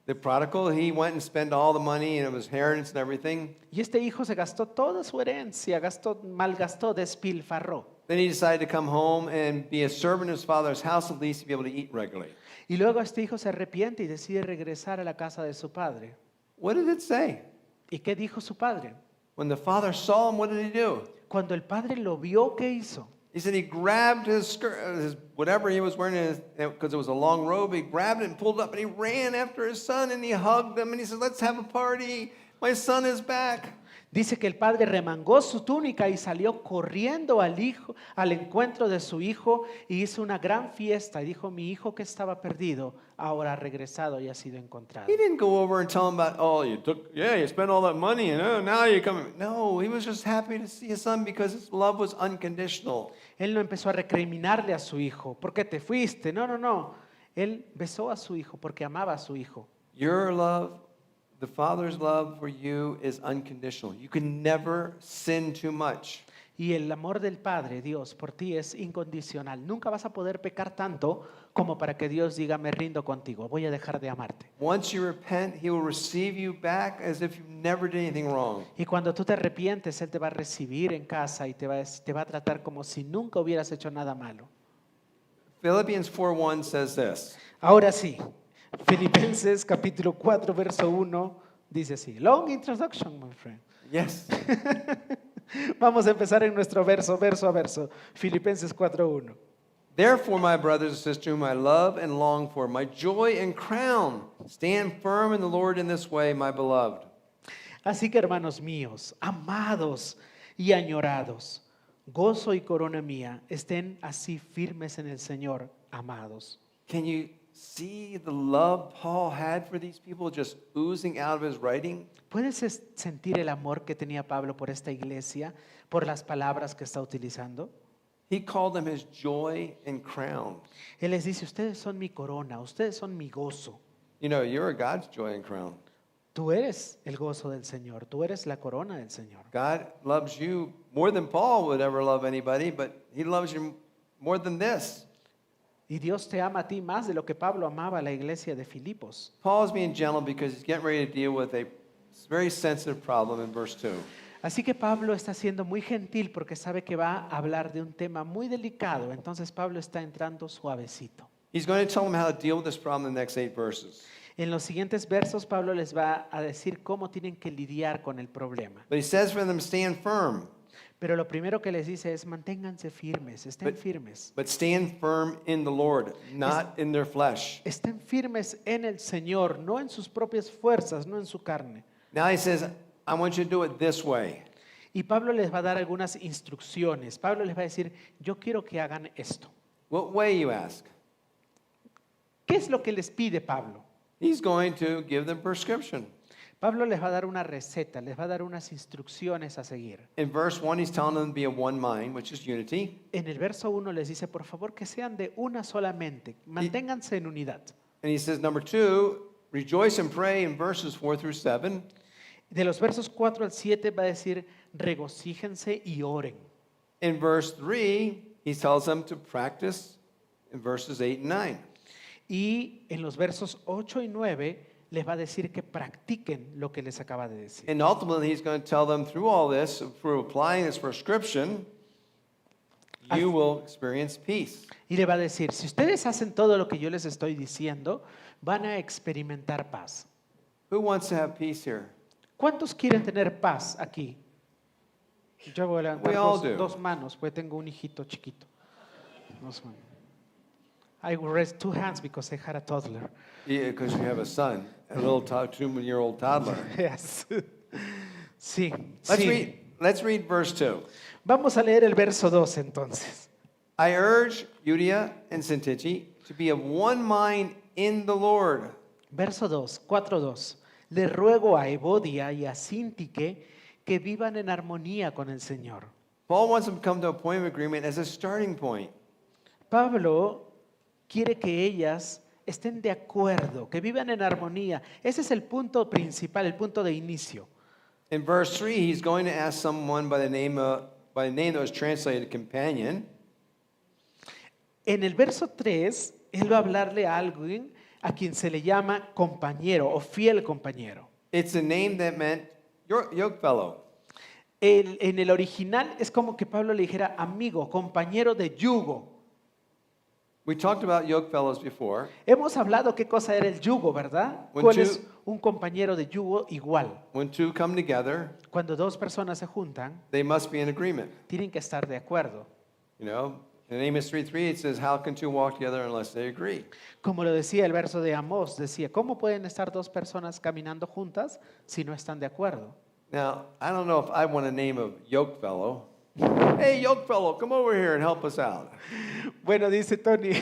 Speaker 2: The prodigal, he went and spent all the money and it was inheritance and everything.
Speaker 1: Y este hijo se gastó toda su herencia, malgastó, despilfarró.
Speaker 2: Then he decided to come home and be a servant in his father's house at least to be able to eat regularly.
Speaker 1: Y luego este hijo se arrepiente y decide regresar a la casa de su padre.
Speaker 2: What did it say?
Speaker 1: ¿Y qué dijo su padre?
Speaker 2: When the father saw him, what did he do?
Speaker 1: Cuando el padre lo vio, ¿qué hizo?
Speaker 2: He said he grabbed his skirt, whatever he was wearing, because it was a long robe, he grabbed it and pulled it up and he ran after his son and he hugged him and he said, "Let's have a party. My son is back."
Speaker 1: Dice que el padre remangó su túnica y salió corriendo al encuentro de su hijo y hizo una gran fiesta y dijo, mi hijo que estaba perdido ahora ha regresado y ha sido encontrado.
Speaker 2: He didn't go over and tell him about, you spent all that money and now you're coming. No, he was just happy to see his son because his love was unconditional.
Speaker 1: Él no empezó a recriminarle a su hijo, ¿por qué te fuiste? No. Él besó a su hijo porque amaba a su hijo.
Speaker 2: Your love, the Father's love for you is unconditional. You can never sin too much.
Speaker 1: Y el amor del Padre, Dios, por ti es incondicional. Nunca vas a poder pecar tanto como para que Dios diga, me rindo contigo, voy a dejar de amarte.
Speaker 2: Once you repent, He will receive you back as if you never did anything wrong.
Speaker 1: Y cuando tú te arrepientes, Él te va a recibir en casa y te va a tratar como si nunca hubieras hecho nada malo.
Speaker 2: Philippians 4:1 says this.
Speaker 1: Ahora sí, Filipenses capítulo 4, verso 1, dice así. Long introduction, my friend.
Speaker 2: Yes.
Speaker 1: Vamos a empezar en nuestro verso a verso. Filipenses 4:1.
Speaker 2: Therefore, my brothers and sisters, whom I love and long for, my joy and crown, stand firm in the Lord in this way, my beloved.
Speaker 1: Así que, hermanos míos, amados y añorados, gozo y corona mía, estén así firmes en el Señor, amados.
Speaker 2: Can you see the love Paul had for these people just oozing out of his writing?
Speaker 1: ¿Puedes sentir el amor que tenía Pablo por esta iglesia, por las palabras que está utilizando?
Speaker 2: He called them his joy and crown.
Speaker 1: Él les dice, ustedes son mi corona, ustedes son mi gozo.
Speaker 2: You know, you're God's joy and crown.
Speaker 1: Tú eres el gozo del Señor, tú eres la corona del Señor.
Speaker 2: God loves you more than Paul would ever love anybody, but he loves you more than this.
Speaker 1: Y Dios te ama a ti más de lo que Pablo amaba a la iglesia de Filipos.
Speaker 2: Paul is being gentle because he's getting ready to deal with a very sensitive problem in verse 2.
Speaker 1: Así que Pablo está siendo muy gentil porque sabe que va a hablar de un tema muy delicado. Entonces Pablo está entrando suavecito.
Speaker 2: He's going to tell them how to deal with this problem in the next 8 verses.
Speaker 1: En los siguientes versos Pablo les va a decir cómo tienen que lidiar con el problema.
Speaker 2: But he says for them to stand firm.
Speaker 1: Pero lo primero que les dice es manténganse firmes, estén firmes.
Speaker 2: But stand firm in the Lord, not in their flesh.
Speaker 1: Estén firmes en el Señor, no en sus propias fuerzas, no en su carne.
Speaker 2: Now he says, I want you to do it this way.
Speaker 1: Y Pablo les va a dar algunas instrucciones. Pablo les va a decir, yo quiero que hagan esto.
Speaker 2: What way, you ask?
Speaker 1: ¿Qué es lo que les pide Pablo?
Speaker 2: He's going to give them prescription.
Speaker 1: Pablo les va a dar una receta, les va a dar unas instrucciones a seguir.
Speaker 2: In verse 1, he's telling them to be of one mind, which is unity.
Speaker 1: En el verso 1 les dice, por favor, que sean de una solamente, manténganse en unidad.
Speaker 2: And he says, number 2, rejoice and pray in verses 4 through 7.
Speaker 1: De los versos 4 al 7 va a decir, regocíjense y oren.
Speaker 2: In verse 3, he tells them to practice in verses 8 and 9.
Speaker 1: Y en los versos 8 y 9 les va a decir que practiquen lo que les acaba de decir.
Speaker 2: And ultimately, he's going to tell them through all this, through applying this prescription, you will experience peace.
Speaker 1: Y le va a decir, si ustedes hacen todo lo que yo les estoy diciendo, van a experimentar paz.
Speaker 2: Who wants to have peace here?
Speaker 1: ¿Cuántos quieren tener paz aquí? Yo voy a levantar
Speaker 2: We all do.
Speaker 1: dos manos, pues tengo un hijito chiquito. Dos manos. I will raise 2 hands because I had a toddler.
Speaker 2: Yeah, because you have a son, a little 2-year-old toddler.
Speaker 1: Yes. Sí,
Speaker 2: Let's read verse 2.
Speaker 1: Vamos a leer el verso 2 entonces.
Speaker 2: I urge Euodia and Syntyche to be of one mind in the Lord.
Speaker 1: Verso 2, 4:2. Le ruego a Evodia y a Síntique que vivan en armonía con el Señor.
Speaker 2: Paul wants them to come to a point of agreement as a starting point.
Speaker 1: Pablo quiere que ellas estén de acuerdo, que vivan en armonía. Ese es el punto principal, el punto de inicio.
Speaker 2: In verse 3, he's going to ask someone by the name that was translated companion.
Speaker 1: En el verso 3, él va a hablarle a alguien a quien se le llama compañero o fiel compañero.
Speaker 2: It's a name that meant yoke fellow.
Speaker 1: En el original es como que Pablo le dijera amigo, compañero de yugo.
Speaker 2: We talked about yoke fellows before.
Speaker 1: Hemos hablado qué cosa era el yugo, ¿verdad?
Speaker 2: When
Speaker 1: ¿Cuál
Speaker 2: two-
Speaker 1: es un compañero de yugo igual?
Speaker 2: When two come together,
Speaker 1: Cuando dos personas se juntan,
Speaker 2: they must be in agreement.
Speaker 1: tienen que estar de acuerdo.
Speaker 2: You know, in Amos 3:3 it says, "How can two walk together unless they agree?"
Speaker 1: Como lo decía el verso de Amós, decía, ¿cómo pueden estar dos personas caminando juntas si no están de acuerdo?
Speaker 2: Now, I don't know if I want a name of yoke fellow. Hey, yoke fellow, come over here and help us out.
Speaker 1: Bueno, dice Tony,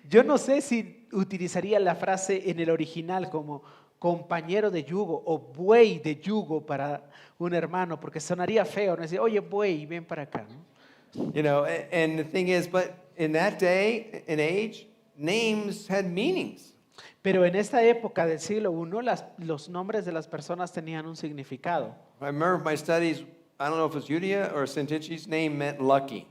Speaker 1: yo no sé si utilizaría la frase en el original como compañero de yugo o buey de yugo para un hermano, porque sonaría feo, ¿no? Decir, oye, buey, ven para acá, ¿no?
Speaker 2: You know, and the thing is, but in that day and age, names had meanings.
Speaker 1: Pero en esta época del siglo I, los nombres de las personas tenían un significado.
Speaker 2: I remember my studies, I don't know if it was Euodia or Syntyche's name meant lucky.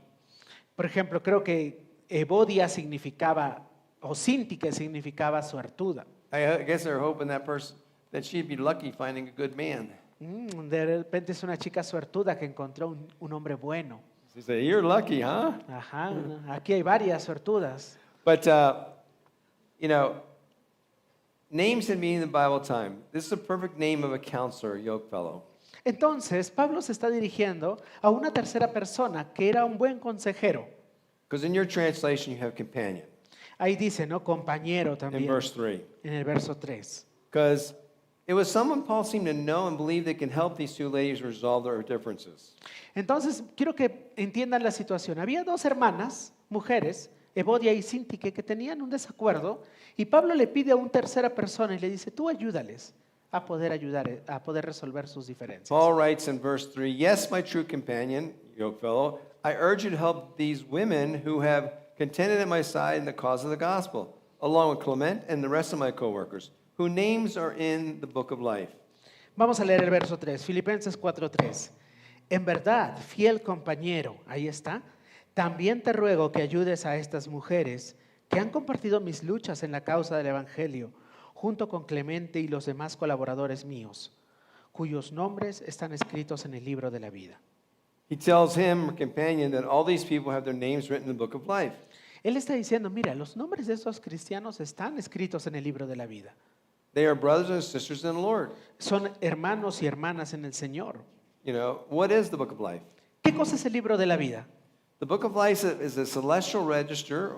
Speaker 1: Por ejemplo, creo que Evodia significaba, o Síntique significaba suertuda.
Speaker 2: I guess they're hoping that she'd be lucky finding a good man.
Speaker 1: De repente es una chica suertuda que encontró un hombre bueno.
Speaker 2: She said, "You're lucky, huh?"
Speaker 1: Ajá, aquí hay varias suertudas.
Speaker 2: But, you know, names had meaning in the Bible time. This is a perfect name of a counselor, yoke fellow.
Speaker 1: Entonces, Pablo se está dirigiendo a una tercera persona que era un buen consejero.
Speaker 2: Because in your translation, you have companion
Speaker 1: Ahí dice, ¿no? Compañero
Speaker 2: in
Speaker 1: también,
Speaker 2: verse 3.
Speaker 1: en el verso 3.
Speaker 2: Because it was someone Paul seemed to know and believe that can help these two ladies resolve their differences.
Speaker 1: Entonces, quiero que entiendan la situación. Había dos hermanas, mujeres, Evodia y Síntique, que tenían un desacuerdo, y Pablo le pide a una tercera persona y le dice, tú ayúdales a poder resolver sus diferencias.
Speaker 2: Paul writes in verse 3, "Yes, my true companion, yoke fellow, I urge you to help these women who have contended at my side in the cause of the gospel, along with Clement and the rest of my co-workers, whose names are in the book of life.
Speaker 1: Vamos a leer el verso 3, Filipenses 4:3. En verdad, fiel compañero, ahí está, también te ruego que ayudes a estas mujeres que han compartido mis luchas en la causa del Evangelio, junto con Clemente y los demás colaboradores míos, cuyos nombres están escritos en el libro de la vida.
Speaker 2: He tells him, or companion, that all these people have their names written in the book of life.
Speaker 1: Él está diciendo, mira, los nombres de estos cristianos están escritos en el libro de la vida.
Speaker 2: They are brothers and sisters in the Lord.
Speaker 1: Son hermanos y hermanas en el Señor.
Speaker 2: You know, what is the book of life?
Speaker 1: ¿Qué cosa es el libro de la vida?
Speaker 2: The book of life is a celestial register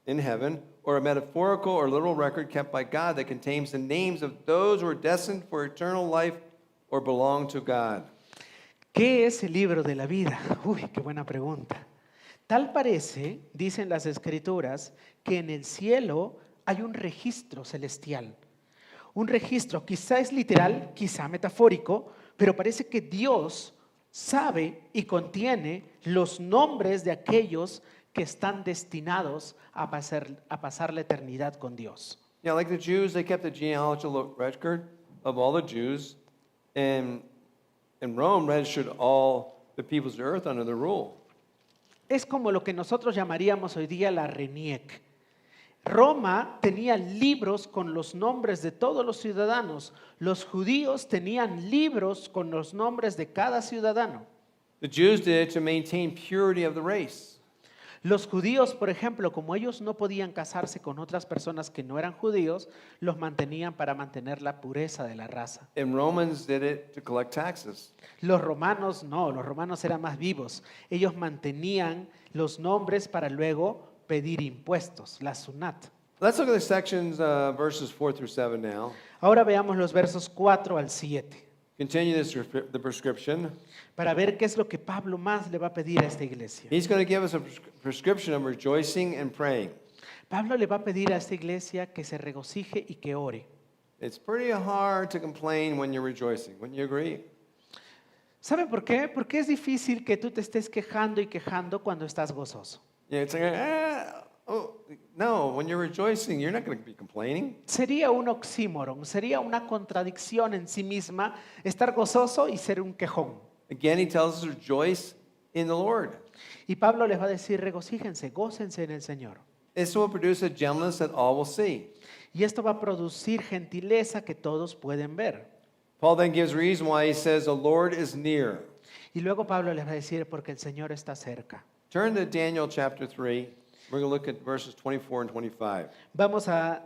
Speaker 2: in heaven, or a metaphorical or literal record kept by God that contains the names of those who are destined for eternal life or belong to God.
Speaker 1: ¿Qué es el libro de la vida? Uy, qué buena pregunta. Tal parece, dicen las Escrituras, que en el cielo hay un registro celestial. Un registro, quizá es literal, quizá metafórico, pero parece que Dios sabe y contiene los nombres de aquellos que están destinados a pasar la eternidad con Dios.
Speaker 2: Yeah, like the Jews, they kept the genealogical record of all the Jews, and Rome registered all the peoples of the earth under their rule.
Speaker 1: Es como lo que nosotros llamaríamos hoy día la RENIEC. Roma tenía libros con los nombres de todos los ciudadanos. Los judíos tenían libros con los nombres de cada ciudadano.
Speaker 2: The Jews did it to maintain purity of the race.
Speaker 1: Los judíos, por ejemplo, como ellos no podían casarse con otras personas que no eran judíos, los mantenían para mantener la pureza de la raza.
Speaker 2: And Romans did it to collect taxes.
Speaker 1: Los romanos no, los romanos eran más vivos. Ellos mantenían los nombres para luego pedir impuestos, la sunat.
Speaker 2: Let's look at the sections, verses 4 through 7 now.
Speaker 1: Ahora veamos los versos 4 al 7
Speaker 2: Continue the prescription.
Speaker 1: para ver qué es lo que Pablo más le va a pedir a esta iglesia.
Speaker 2: He's going to give us a prescription of rejoicing and praying.
Speaker 1: Pablo le va a pedir a esta iglesia que se regocije y que ore.
Speaker 2: It's pretty hard to complain when you're rejoicing. Wouldn't you agree?
Speaker 1: ¿Sabe por qué? Porque es difícil que tú te estés quejando y quejando cuando estás gozoso.
Speaker 2: Yeah, it's like, no, when you're rejoicing, you're not going to be complaining.
Speaker 1: Sería un oxímoron, sería una contradicción en sí misma estar gozoso y ser un quejón.
Speaker 2: Again, he tells us to rejoice in the Lord.
Speaker 1: Y Pablo les va a decir, regocíjense, gócense en el Señor.
Speaker 2: This will produce a gentleness that all will see.
Speaker 1: Y esto va a producir gentileza que todos pueden ver.
Speaker 2: Paul then gives reason why he says the Lord is near.
Speaker 1: Y luego Pablo les va a decir, porque el Señor está cerca.
Speaker 2: Turn to Daniel chapter 3. We're going to look at verses 24 and 25.
Speaker 1: Vamos a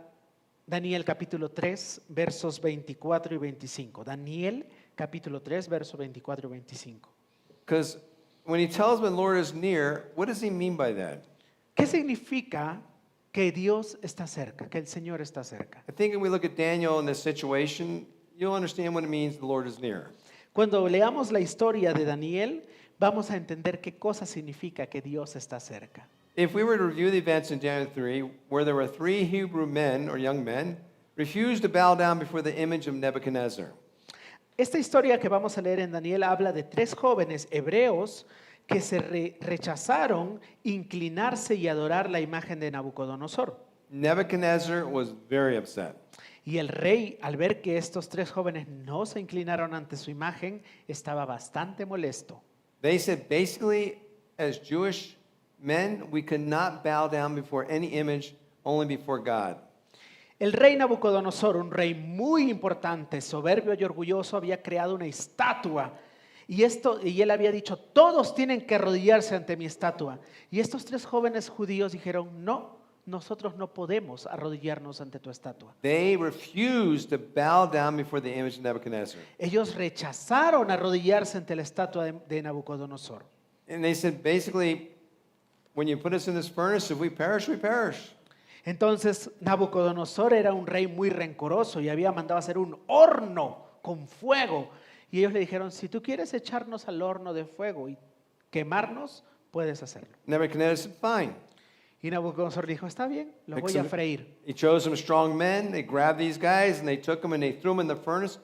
Speaker 1: Daniel capítulo 3, versos 24 y 25. Daniel capítulo 3, versos 24 y 25.
Speaker 2: Because when he tells me the Lord is near, what does he mean by that?
Speaker 1: ¿Qué significa que Dios está cerca, que el Señor está cerca?
Speaker 2: I think if we look at Daniel in this situation, you'll understand what it means the Lord is near.
Speaker 1: Cuando leamos la historia de Daniel, vamos a entender qué cosa significa que Dios está cerca.
Speaker 2: If we were to review the events in Daniel 3, where there were 3 Hebrew men or young men refused to bow down before the image of Nebuchadnezzar.
Speaker 1: Esta historia que vamos a leer en Daniel habla de 3 jóvenes hebreos que se rechazaron inclinarse y adorar la imagen de Nabucodonosor.
Speaker 2: Nebuchadnezzar was very upset.
Speaker 1: Y el rey, al ver que estos 3 jóvenes no se inclinaron ante su imagen, estaba bastante molesto.
Speaker 2: They said basically, as Jewish men, we could not bow down before any image, only before God.
Speaker 1: El rey Nabucodonosor, un rey muy importante, soberbio y orgulloso, había creado una estatua. Y él había dicho, todos tienen que arrodillarse ante mi estatua. Y estos 3 jóvenes judíos dijeron, no, nosotros no podemos arrodillarnos ante tu estatua.
Speaker 2: They refused to bow down before the image of Nebuchadnezzar.
Speaker 1: Ellos rechazaron arrodillarse ante la estatua de Nabucodonosor.
Speaker 2: And they said basically, when you put us in this furnace, if we perish, we perish.
Speaker 1: Entonces Nabucodonosor era un rey muy rencoroso y había mandado hacer un horno con fuego. Y ellos le dijeron, si tú quieres echarnos al horno de fuego y quemarnos, puedes hacerlo.
Speaker 2: Nebuchadnezzar said, fine.
Speaker 1: Y Nabucodonosor dijo, está bien, lo voy a freír.
Speaker 2: He chose some strong men. They grabbed these guys and they took them and they threw them in the furnace.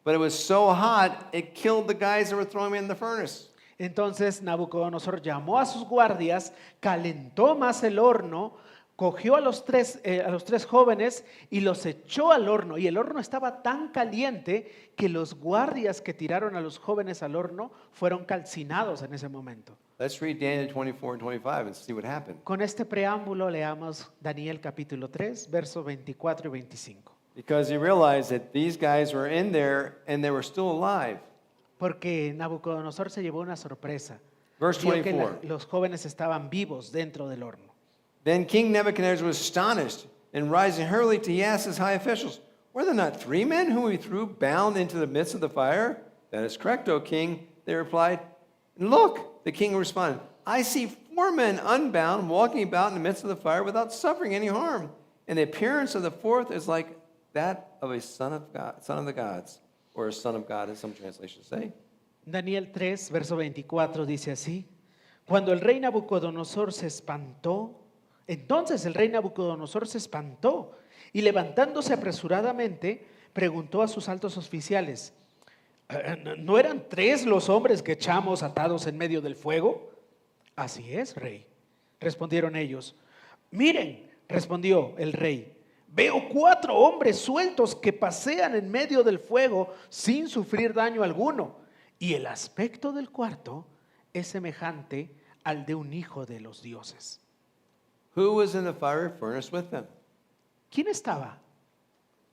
Speaker 2: But it was so hot, it killed the guys that were throwing them in the furnace.
Speaker 1: Entonces Nabucodonosor llamó a sus guardias, calentó más el horno cogió a los tres jóvenes y los echó al horno. Y el horno estaba tan caliente que los guardias que tiraron a los jóvenes al horno fueron calcinados en ese momento.
Speaker 2: Let's read Daniel 24 and 25 and see what happened.
Speaker 1: Con este preámbulo leamos Daniel capítulo 3, versos 24 y 25.
Speaker 2: Because he realized that these guys were in there and they were still alive.
Speaker 1: Porque Nabucodonosor se llevó una sorpresa.
Speaker 2: Verse
Speaker 1: Vio que
Speaker 2: 24.
Speaker 1: los jóvenes estaban vivos dentro del horno.
Speaker 2: Then King Nebuchadnezzar was astonished, and rising hurriedly he asked his high officials, "Were there not 3 men whom we threw bound into the midst of the fire?" "That is correct, O king," they replied. "And look," the king responded, "I see 4 men unbound walking about in the midst of the fire without suffering any harm. And the appearance of the 4th is like that of a son of the gods," or a son of God, as some translations say.
Speaker 1: Daniel 3, verso 24 dice así: Cuando el rey Nabucodonosor se espantó, entonces el rey Nabucodonosor se espantó y levantándose apresuradamente preguntó a sus altos oficiales: ¿No eran 3 los hombres que echamos atados en medio del fuego? Así es, rey, respondieron ellos. Miren, respondió el rey, veo 4 hombres sueltos que pasean en medio del fuego sin sufrir daño alguno, y el aspecto del cuarto es semejante al de un hijo de los dioses.
Speaker 2: Who was in the fiery furnace with them?
Speaker 1: ¿Quién estaba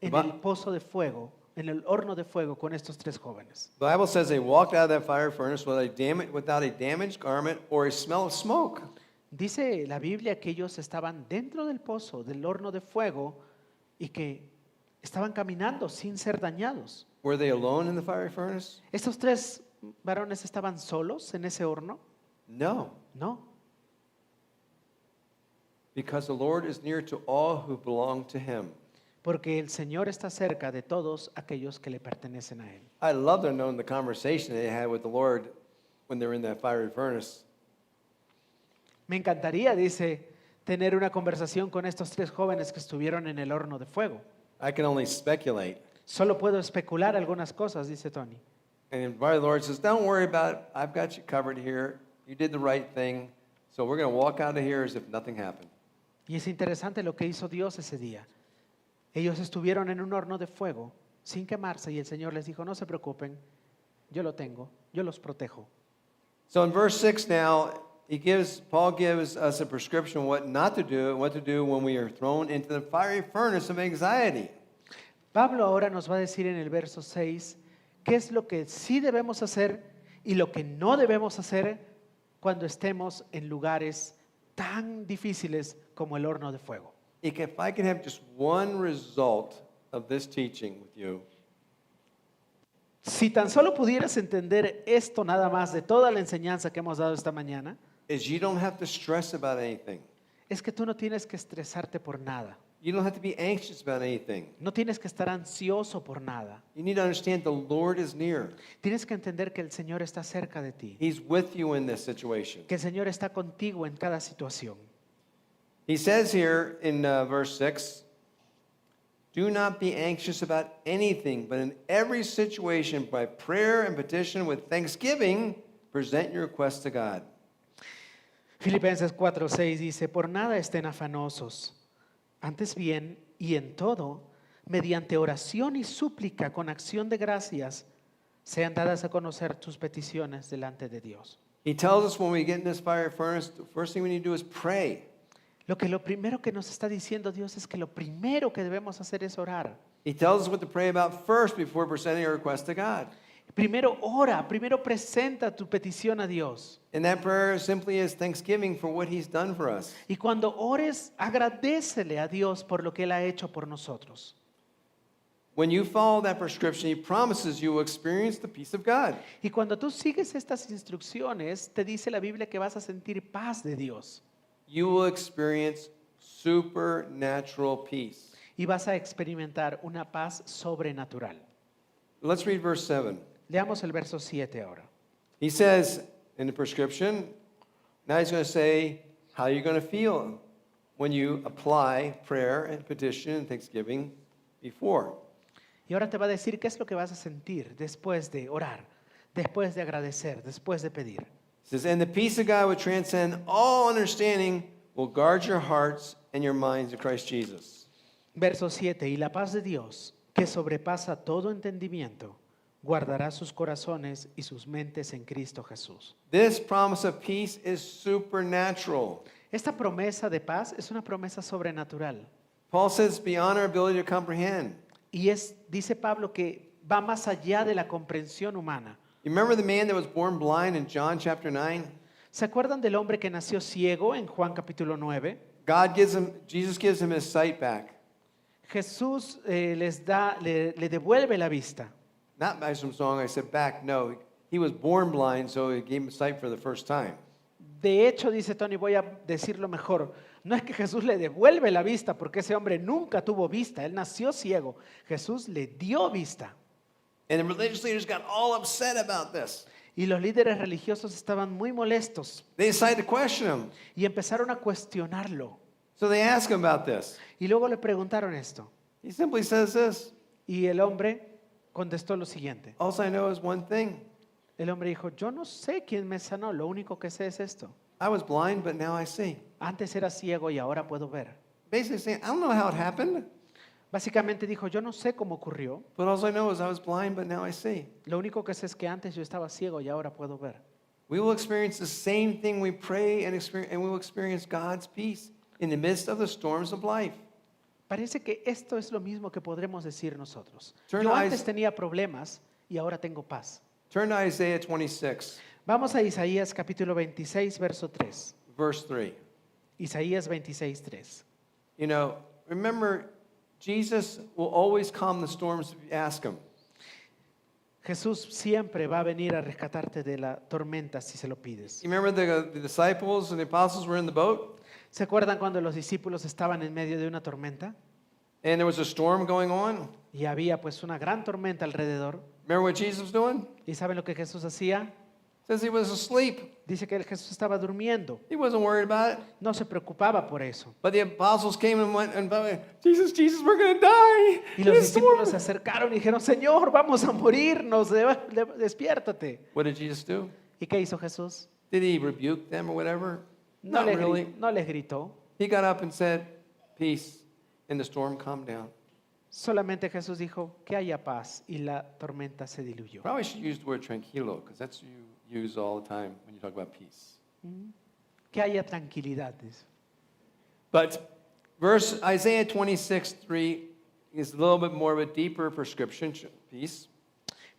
Speaker 1: en
Speaker 2: Va-
Speaker 1: el pozo de fuego, en el horno de fuego con estos 3 jóvenes?
Speaker 2: The Bible says they walked out of that fiery furnace without a damaged garment or a smell of smoke.
Speaker 1: Dice la Biblia que ellos estaban dentro del pozo, del horno de fuego, y que estaban caminando sin ser dañados.
Speaker 2: Were they alone in the fiery furnace?
Speaker 1: ¿Estos 3 varones estaban solos en ese horno?
Speaker 2: No,
Speaker 1: No,
Speaker 2: because the Lord is near to all who belong to him.
Speaker 1: porque el Señor está cerca de todos aquellos que le pertenecen a Él.
Speaker 2: I love to know the conversation they had with the Lord when they were in that fiery furnace.
Speaker 1: Me encantaría, dice, tener una conversación con estos 3 jóvenes que estuvieron en el horno de fuego.
Speaker 2: I can only speculate.
Speaker 1: Solo puedo especular algunas cosas, dice Tony.
Speaker 2: And the Lord says, "Don't worry about it. I've got you covered here. You did the right thing. So we're going to walk out of here as if nothing happened."
Speaker 1: Y es interesante lo que hizo Dios ese día. Ellos estuvieron en un horno de fuego sin quemarse y el Señor les dijo, no se preocupen, yo lo tengo, yo los protejo.
Speaker 2: So in verse 6 now, Paul gives us a prescription of what not to do and what to do when we are thrown into the fiery furnace of anxiety.
Speaker 1: Pablo ahora nos va a decir en el verso 6 qué es lo que sí debemos hacer y lo que no debemos hacer cuando estemos en lugares tan difíciles como el horno de fuego.
Speaker 2: If I can have just one result of this teaching with you,
Speaker 1: Si tan solo pudieras entender esto nada más de toda la enseñanza que hemos dado esta mañana,
Speaker 2: is you don't have to stress about anything.
Speaker 1: es que tú no tienes que estresarte por nada.
Speaker 2: You don't have to be anxious about anything.
Speaker 1: No tienes que estar ansioso por nada.
Speaker 2: You need to understand the Lord is near.
Speaker 1: Tienes que entender que el Señor está cerca de ti,
Speaker 2: He's with you in this situation.
Speaker 1: que el Señor está contigo en cada situación.
Speaker 2: He says here in verse 6, "Do not be anxious about anything, but in every situation by prayer and petition with thanksgiving, present your requests to God."
Speaker 1: Filipenses 4:6 dice, por nada estén afanosos, antes bien y en todo, mediante oración y súplica con acción de gracias, sean dadas a conocer tus peticiones delante de Dios.
Speaker 2: He tells us when we get in this fire furnace, the first thing we need to do is pray.
Speaker 1: Lo primero que nos está diciendo Dios es que lo primero que debemos hacer es orar.
Speaker 2: He tells us what to pray about first before presenting our request to God.
Speaker 1: Primero ora, primero presenta tu petición a Dios.
Speaker 2: And that prayer simply is thanksgiving for what He's done for us.
Speaker 1: Y cuando ores, agradécele a Dios por lo que Él ha hecho por nosotros.
Speaker 2: When you follow that prescription, He promises you will experience the peace of God.
Speaker 1: Y cuando tú sigues estas instrucciones, te dice la Biblia que vas a sentir paz de Dios.
Speaker 2: You will experience supernatural peace.
Speaker 1: Y vas a experimentar una paz sobrenatural.
Speaker 2: Let's read verse 7.
Speaker 1: Leamos el verso 7 ahora.
Speaker 2: He says in the prescription, now he's going to say how you're going to feel when you apply prayer and petition and thanksgiving before.
Speaker 1: Y ahora te va a decir qué es lo que vas a sentir después de orar, después de agradecer, después de pedir.
Speaker 2: It says, and the peace of God which transcends all understanding will guard your hearts and your minds in Christ Jesus.
Speaker 1: Verso 7, y la paz de Dios, que sobrepasa todo entendimiento, guardará sus corazones y sus mentes en Cristo Jesús.
Speaker 2: This promise of peace is supernatural.
Speaker 1: Esta promesa de paz es una promesa sobrenatural.
Speaker 2: Paul says beyond our ability to comprehend.
Speaker 1: Y dice Pablo que va más allá de la comprensión humana.
Speaker 2: You remember the man that was born blind in John chapter 9?
Speaker 1: ¿Se acuerdan del hombre que nació ciego en Juan capítulo 9?
Speaker 2: Jesus gives him his sight back.
Speaker 1: Jesús le devuelve la vista.
Speaker 2: Not by some song I said back, no. He was born blind, so he gave him sight for the first time.
Speaker 1: De hecho, dice Tony, voy a decirlo mejor. No es que Jesús le devuelve la vista, porque ese hombre nunca tuvo vista. Él nació ciego. Jesús le dio vista.
Speaker 2: And the religious leaders got all upset about this.
Speaker 1: Y los líderes religiosos estaban muy molestos
Speaker 2: They decided to question him.
Speaker 1: y empezaron a cuestionarlo.
Speaker 2: So they asked him about this.
Speaker 1: Y luego le preguntaron esto.
Speaker 2: He simply says this.
Speaker 1: Y el hombre contestó lo siguiente.
Speaker 2: All I know is one thing.
Speaker 1: El hombre dijo, yo no sé quién me sanó, lo único que sé es esto.
Speaker 2: I was blind, but now I see.
Speaker 1: Antes era ciego y ahora puedo ver.
Speaker 2: Basically saying, I don't know how it happened,
Speaker 1: Básicamente dijo, yo no sé cómo ocurrió,
Speaker 2: but all I know is I was blind, but now I see.
Speaker 1: lo único que sé es que antes yo estaba ciego y ahora puedo ver.
Speaker 2: We will experience the same thing we pray and we will experience God's peace in the midst of the storms of life.
Speaker 1: Parece que esto es lo mismo que podremos decir nosotros.
Speaker 2: Turn
Speaker 1: Yo
Speaker 2: to
Speaker 1: antes
Speaker 2: Is-
Speaker 1: tenía problemas y ahora tengo paz.
Speaker 2: Turn to Isaiah 26,
Speaker 1: Vamos a Isaías capítulo 26, verso 3.
Speaker 2: verse 3.
Speaker 1: Isaías 26, 3.
Speaker 2: You know, remember, Jesus will always calm the storms if you ask him.
Speaker 1: Jesús siempre va a venir a rescatarte de la tormenta si se lo pides.
Speaker 2: You remember the disciples and the apostles were in the boat,
Speaker 1: ¿Se acuerdan cuando los discípulos estaban en medio de una tormenta?
Speaker 2: and there was a storm going on?
Speaker 1: Y había pues una gran tormenta alrededor.
Speaker 2: Remember what Jesus was doing?
Speaker 1: ¿Y saben lo que Jesús hacía?
Speaker 2: Says he was asleep.
Speaker 1: Dice que Jesús estaba durmiendo.
Speaker 2: He wasn't worried about it.
Speaker 1: No se preocupaba por eso.
Speaker 2: But the apostles came and went and Jesus, we're going to die.
Speaker 1: Y los
Speaker 2: This storm."
Speaker 1: discípulos se acercaron y dijeron, Señor, vamos a morirnos, despiértate.
Speaker 2: What did Jesus do?
Speaker 1: ¿Y qué hizo Jesús?
Speaker 2: Did he rebuke them or whatever?
Speaker 1: No,
Speaker 2: Not really.
Speaker 1: no les gritó.
Speaker 2: He got up and said, peace, and the storm calmed down.
Speaker 1: Solamente Jesús dijo que haya paz y la tormenta se diluyó.
Speaker 2: Probably should use the word tranquilo, because that's what you use all the time when you talk about peace.
Speaker 1: Que haya tranquilidad. dice.
Speaker 2: But Isaiah 26:3 is a little bit more of a deeper prescription peace.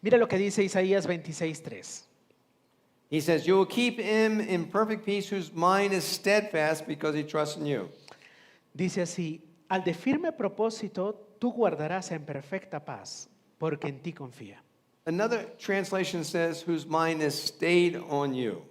Speaker 1: Mira lo que dice Isaías 26:3.
Speaker 2: He says, you will keep him in perfect peace whose mind is steadfast because he trusts in you.
Speaker 1: Dice así, al de firme propósito tú guardarás en perfecta paz, porque en ti confía.
Speaker 2: Another translation says, whose mind is stayed on you,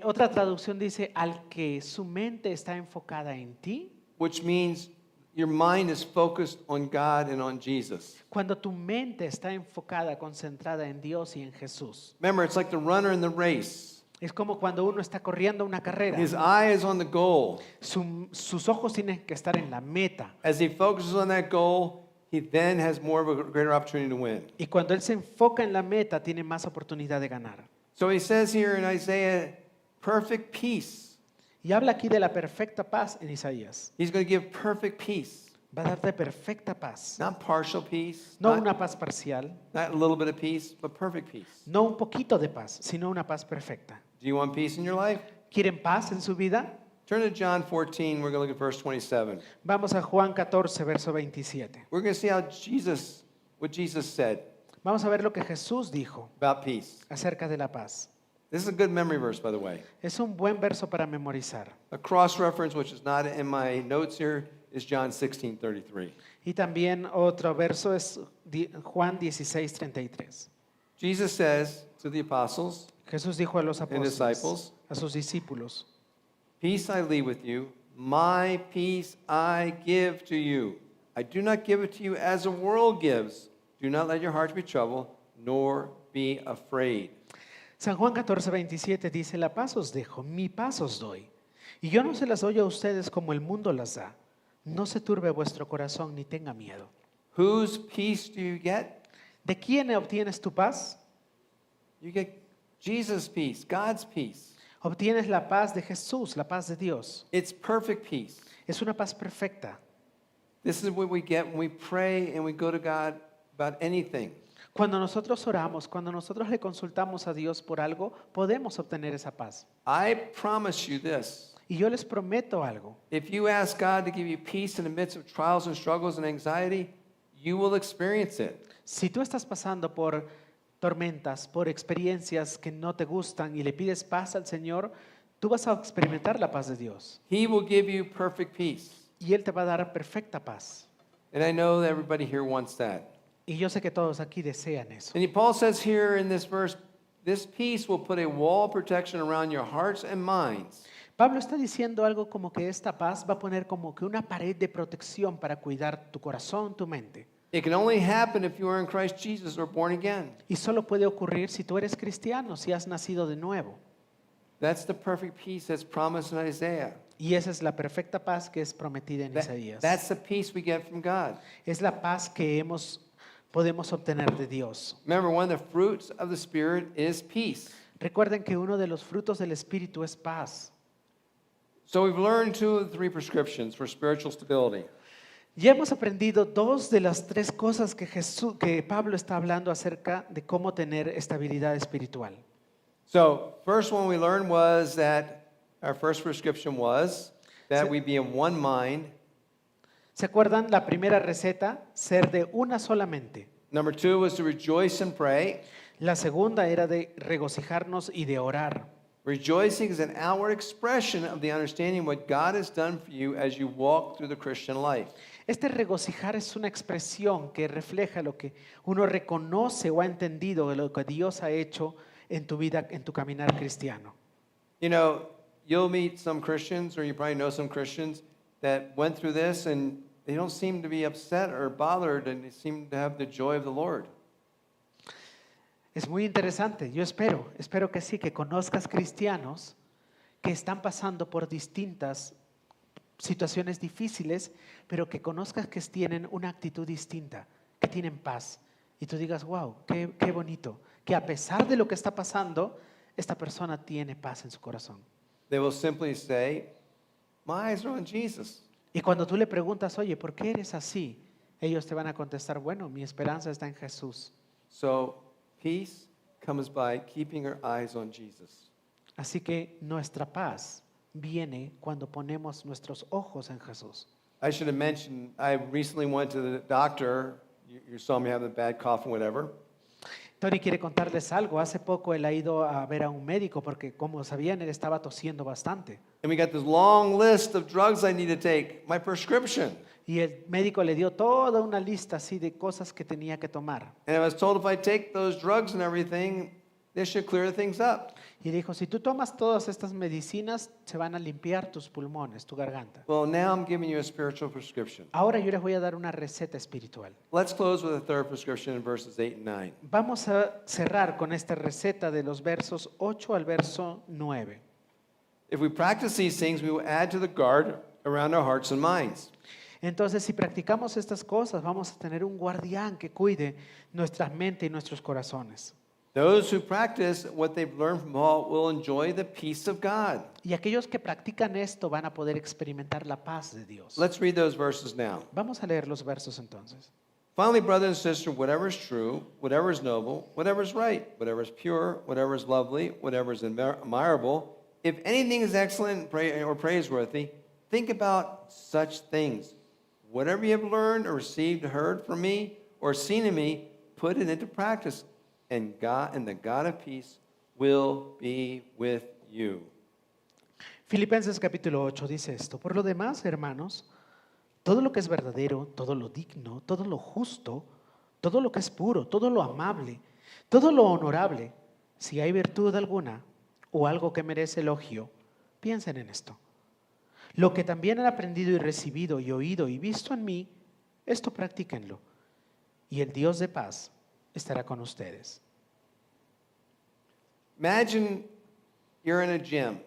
Speaker 1: Otra traducción dice, al que su mente está enfocada en ti.
Speaker 2: which means your mind is focused on God and on Jesus.
Speaker 1: Cuando tu mente está enfocada, concentrada en Dios y en Jesús.
Speaker 2: Remember, it's like the runner in the race.
Speaker 1: Es como cuando uno está corriendo una carrera.
Speaker 2: His eye is on the goal.
Speaker 1: Sus ojos tienen que estar en la meta.
Speaker 2: As he focuses on that goal, he then has more of a greater opportunity to win.
Speaker 1: Y cuando él se enfoca en la meta, tiene más oportunidad de ganar.
Speaker 2: So he says here in Isaiah, perfect peace.
Speaker 1: Y habla aquí de la perfecta paz en Isaías.
Speaker 2: He's going to give perfect peace.
Speaker 1: Va a darte perfecta paz.
Speaker 2: Not partial peace,
Speaker 1: No
Speaker 2: not,
Speaker 1: una paz parcial,
Speaker 2: not a little bit of peace, but perfect peace.
Speaker 1: no un poquito de paz, sino una paz perfecta.
Speaker 2: Do you want peace in your life?
Speaker 1: ¿Quieren paz en su vida?
Speaker 2: Turn to John 14. We're going to look at verse 27.
Speaker 1: Vamos a Juan 14, verso 27.
Speaker 2: We're going to see what Jesus said
Speaker 1: Vamos a ver lo que Jesús dijo
Speaker 2: about peace.
Speaker 1: acerca de la paz.
Speaker 2: This is a good memory verse, by the way.
Speaker 1: Es un buen verso para memorizar.
Speaker 2: A cross reference, which is not in my notes here, is John 16:33.
Speaker 1: Y también otro verso es Juan 16, 33.
Speaker 2: Jesus says to the apostles,
Speaker 1: Jesús dijo a los apóstoles,
Speaker 2: disciples.
Speaker 1: a sus discípulos,
Speaker 2: peace I leave with you, my peace I give to you. I do not give it to you as the world gives. Do not let your hearts be troubled, nor be afraid.
Speaker 1: San Juan 14, 27 dice, la paz os dejo, mi paz os doy. Y yo no se las doy a ustedes como el mundo las da. No se turbe vuestro corazón ni tenga miedo.
Speaker 2: Whose peace do you get?
Speaker 1: ¿De quién obtienes tu paz?
Speaker 2: You get Jesus' peace, God's peace.
Speaker 1: Obtienes la paz de Jesús, la paz de Dios.
Speaker 2: It's perfect peace.
Speaker 1: Es una paz perfecta.
Speaker 2: This is what we get when we pray and we go to God about anything.
Speaker 1: Cuando nosotros oramos, cuando nosotros le consultamos a Dios por algo, podemos obtener esa paz.
Speaker 2: I promise you this.
Speaker 1: Y yo les prometo algo.
Speaker 2: If you ask God to give you peace in the midst of trials and struggles and anxiety, you will experience it.
Speaker 1: Si tú estás pasando por tormentas, por experiencias que no te gustan y le pides paz al Señor, tú vas a experimentar la paz de Dios.
Speaker 2: He will give you perfect peace.
Speaker 1: Y Él te va a dar perfecta paz.
Speaker 2: And I know that everybody here wants that.
Speaker 1: Y yo sé que todos aquí desean eso.
Speaker 2: And Paul says here in this verse, this peace will put a wall of protection around your hearts and minds.
Speaker 1: Pablo está diciendo algo como que esta paz va a poner como que una pared de protección para cuidar tu corazón, tu mente.
Speaker 2: It can only happen if you are in Christ Jesus or born again.
Speaker 1: Y solo puede ocurrir si tú eres cristiano, si has nacido de nuevo.
Speaker 2: That's the perfect peace that's promised in Isaiah.
Speaker 1: Y esa es la perfecta paz que es prometida en Isaías.
Speaker 2: That's the peace we get from God.
Speaker 1: Es la paz que podemos obtener de Dios.
Speaker 2: Remember, one of the fruits of the Spirit is peace.
Speaker 1: Recuerden que uno de los frutos del Espíritu es paz.
Speaker 2: So we've learned 2 of the 3 prescriptions for spiritual stability.
Speaker 1: Ya hemos aprendido 2 de las 3 cosas que Pablo está hablando acerca de cómo tener estabilidad espiritual.
Speaker 2: So, first one we learned was that our first prescription was that we be in one mind.
Speaker 1: ¿Se acuerdan la primera receta? Ser de una solamente.
Speaker 2: Number 2 was to rejoice and pray.
Speaker 1: La segunda era de regocijarnos y de orar.
Speaker 2: Rejoicing is an outward expression of the understanding what God has done for you as you walk through the Christian life.
Speaker 1: Este regocijar es una expresión que refleja lo que uno reconoce o ha entendido de lo que Dios ha hecho en tu vida, en tu caminar cristiano.
Speaker 2: You know, you'll meet some Christians, or you probably know some Christians that went through this and they don't seem to be upset or bothered, and they seem to have the joy of the Lord.
Speaker 1: Es muy interesante. Yo espero que sí, que conozcas cristianos que están pasando por distintas situaciones difíciles, pero que conozcas que tienen una actitud distinta, que tienen paz. Y tú digas, wow, qué bonito, que a pesar de lo que está pasando, esta persona tiene paz en su corazón.
Speaker 2: They will simply say, my eyes are on Jesus.
Speaker 1: Y cuando tú le preguntas, oye, ¿por qué eres así? Ellos te van a contestar, bueno, mi esperanza está en Jesús.
Speaker 2: So, peace comes by keeping our eyes on Jesus.
Speaker 1: Así que nuestra paz viene cuando ponemos nuestros ojos en Jesús.
Speaker 2: I should have mentioned, I recently went to the doctor. You saw me have a bad cough and whatever.
Speaker 1: Tony quiere contarles algo. Hace poco él ha ido a ver a un médico porque, como sabían, él estaba tosiendo bastante.
Speaker 2: And we got this long list of drugs I need to take, my prescription.
Speaker 1: Y el médico le dio toda una lista así de cosas que tenía que tomar.
Speaker 2: And I was told if I take those drugs and everything, this should clear things up.
Speaker 1: Y dijo, si tú tomas todas estas medicinas, se van a limpiar tus pulmones, tu garganta.
Speaker 2: Well, now I'm giving you a spiritual prescription.
Speaker 1: Ahora yo les voy a dar una receta espiritual.
Speaker 2: Let's close with a third prescription in verses 8 and 9.
Speaker 1: Vamos a cerrar con esta receta de los versos 8 al verso 9.
Speaker 2: If we practice these things, we will add to the guard around our hearts and minds.
Speaker 1: Entonces, si practicamos estas cosas, vamos a tener un guardián que cuide nuestra mente y nuestros corazones.
Speaker 2: Those who practice what they've learned from Paul will enjoy the peace of God.
Speaker 1: Y aquellos que practican esto van a poder experimentar la paz de Dios.
Speaker 2: Let's read those verses now.
Speaker 1: Vamos a leer los versos entonces.
Speaker 2: Finally, brothers and sisters, whatever is true, whatever is noble, whatever is right, whatever is pure, whatever is lovely, whatever is admirable, if anything is excellent or praiseworthy, think about such things. Whatever you have learned or received, heard from me, or seen in me, put it into practice, and the God of peace will be with you.
Speaker 1: Filipenses capítulo 8 dice esto. Por lo demás, hermanos, todo lo que es verdadero, todo lo digno, todo lo justo, todo lo que es puro, todo lo amable, todo lo honorable, si hay virtud alguna o algo que merece elogio, piensen en esto. Lo que también han aprendido y recibido y oído y visto en mí, esto practíquenlo. Y el Dios de paz estará con ustedes.
Speaker 2: Imagine you're in a gym.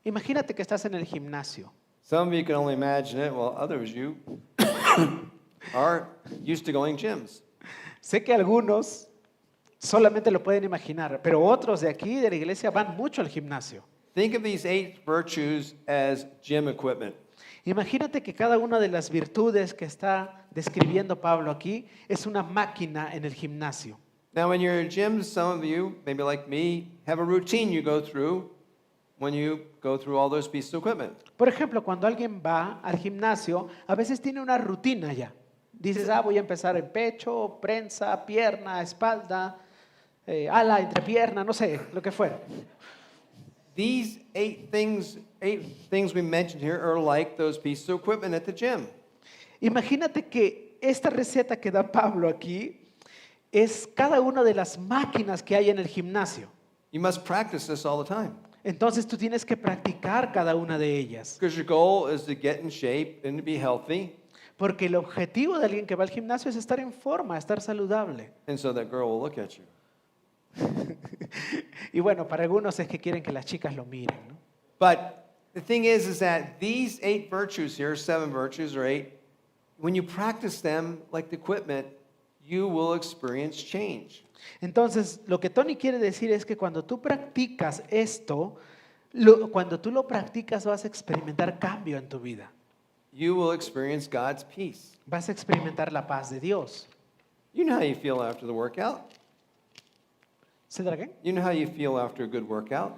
Speaker 1: Imagínate que estás en el gimnasio.
Speaker 2: Some of you can only imagine it, while others you are used to going gyms.
Speaker 1: Sé que algunos solamente lo pueden imaginar, pero otros de aquí, de la iglesia, van mucho al gimnasio.
Speaker 2: Think of these 8 virtues as gym equipment.
Speaker 1: Imagínate que cada una de las virtudes que está describiendo Pablo aquí es una máquina en el gimnasio.
Speaker 2: Now, when you're in gyms, some of you, maybe like me, have a routine you go through when you go through all those pieces of equipment.
Speaker 1: Por ejemplo, cuando alguien va al gimnasio, a veces tiene una rutina ya. Dices, ah, voy a empezar en pecho, prensa, pierna, espalda, ala, entrepierna, no sé, lo que fuera.
Speaker 2: These eight things we mentioned here are like those pieces of equipment at the gym.
Speaker 1: Imagínate que esta receta que da Pablo aquí es cada una de las máquinas que hay en el gimnasio.
Speaker 2: You must practice this all the time
Speaker 1: Entonces tú tienes que practicar cada una de ellas.
Speaker 2: because your goal is to get in shape and to be healthy,
Speaker 1: Porque el objetivo de alguien que va al gimnasio es estar en forma, estar saludable.
Speaker 2: and so that girl will look at you.
Speaker 1: Y bueno, para algunos es que quieren que las chicas lo miren, ¿no?
Speaker 2: But the thing is that these 8 virtues here, 7 virtues or 8, when you practice them like the equipment, you will experience change.
Speaker 1: Entonces, lo que Tony quiere decir es que cuando tú practicas esto, cuando tú lo practicas vas a experimentar cambio en tu vida.
Speaker 2: You will experience God's peace.
Speaker 1: Vas a experimentar la paz de Dios.
Speaker 2: You know how you feel after the workout?
Speaker 1: ¿Se qué?
Speaker 2: You know how you feel after a good workout?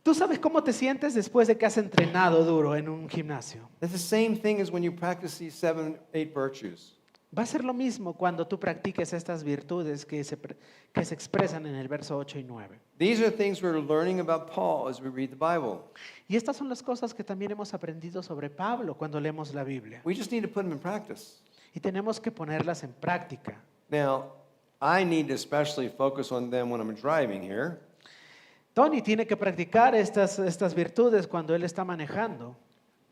Speaker 1: ¿Tú sabes cómo te sientes después de que has entrenado duro en un gimnasio?
Speaker 2: It's the same thing as when you practice these 7, 8 virtues.
Speaker 1: Va a ser lo mismo cuando tú practiques estas virtudes que se expresan en el verso 8 y 9.
Speaker 2: These are things we're learning about Paul as we read the Bible.
Speaker 1: Y estas son las cosas que también hemos aprendido sobre Pablo cuando leemos la Biblia.
Speaker 2: We just need to put them in practice.
Speaker 1: Y tenemos que ponerlas en práctica.
Speaker 2: Now, I need to especially focus on them when I'm driving here.
Speaker 1: Tony tiene que practicar estas virtudes cuando él está manejando.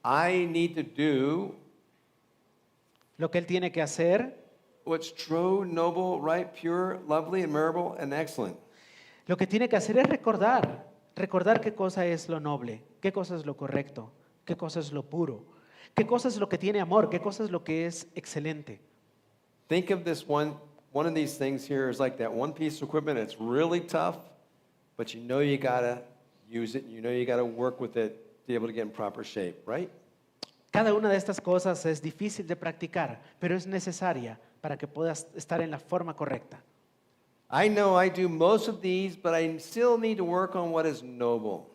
Speaker 2: I need to do
Speaker 1: Lo que él tiene que hacer,
Speaker 2: what's true, noble, right, pure, lovely, admirable, and excellent.
Speaker 1: lo que tiene que hacer es recordar qué cosa es lo noble, qué cosa es lo correcto, qué cosa es lo puro, qué cosa es lo que tiene amor, qué cosa es lo que es excelente.
Speaker 2: Think of this one of these things here is like that one piece of equipment. It's really tough, but you know you gotta use it. You know you gotta work with it to be able to get in proper shape, right?
Speaker 1: Cada una de estas cosas es difícil de practicar, pero es necesaria para que puedas estar en la forma correcta.
Speaker 2: I know I do most of these, but I still need to work on what is noble.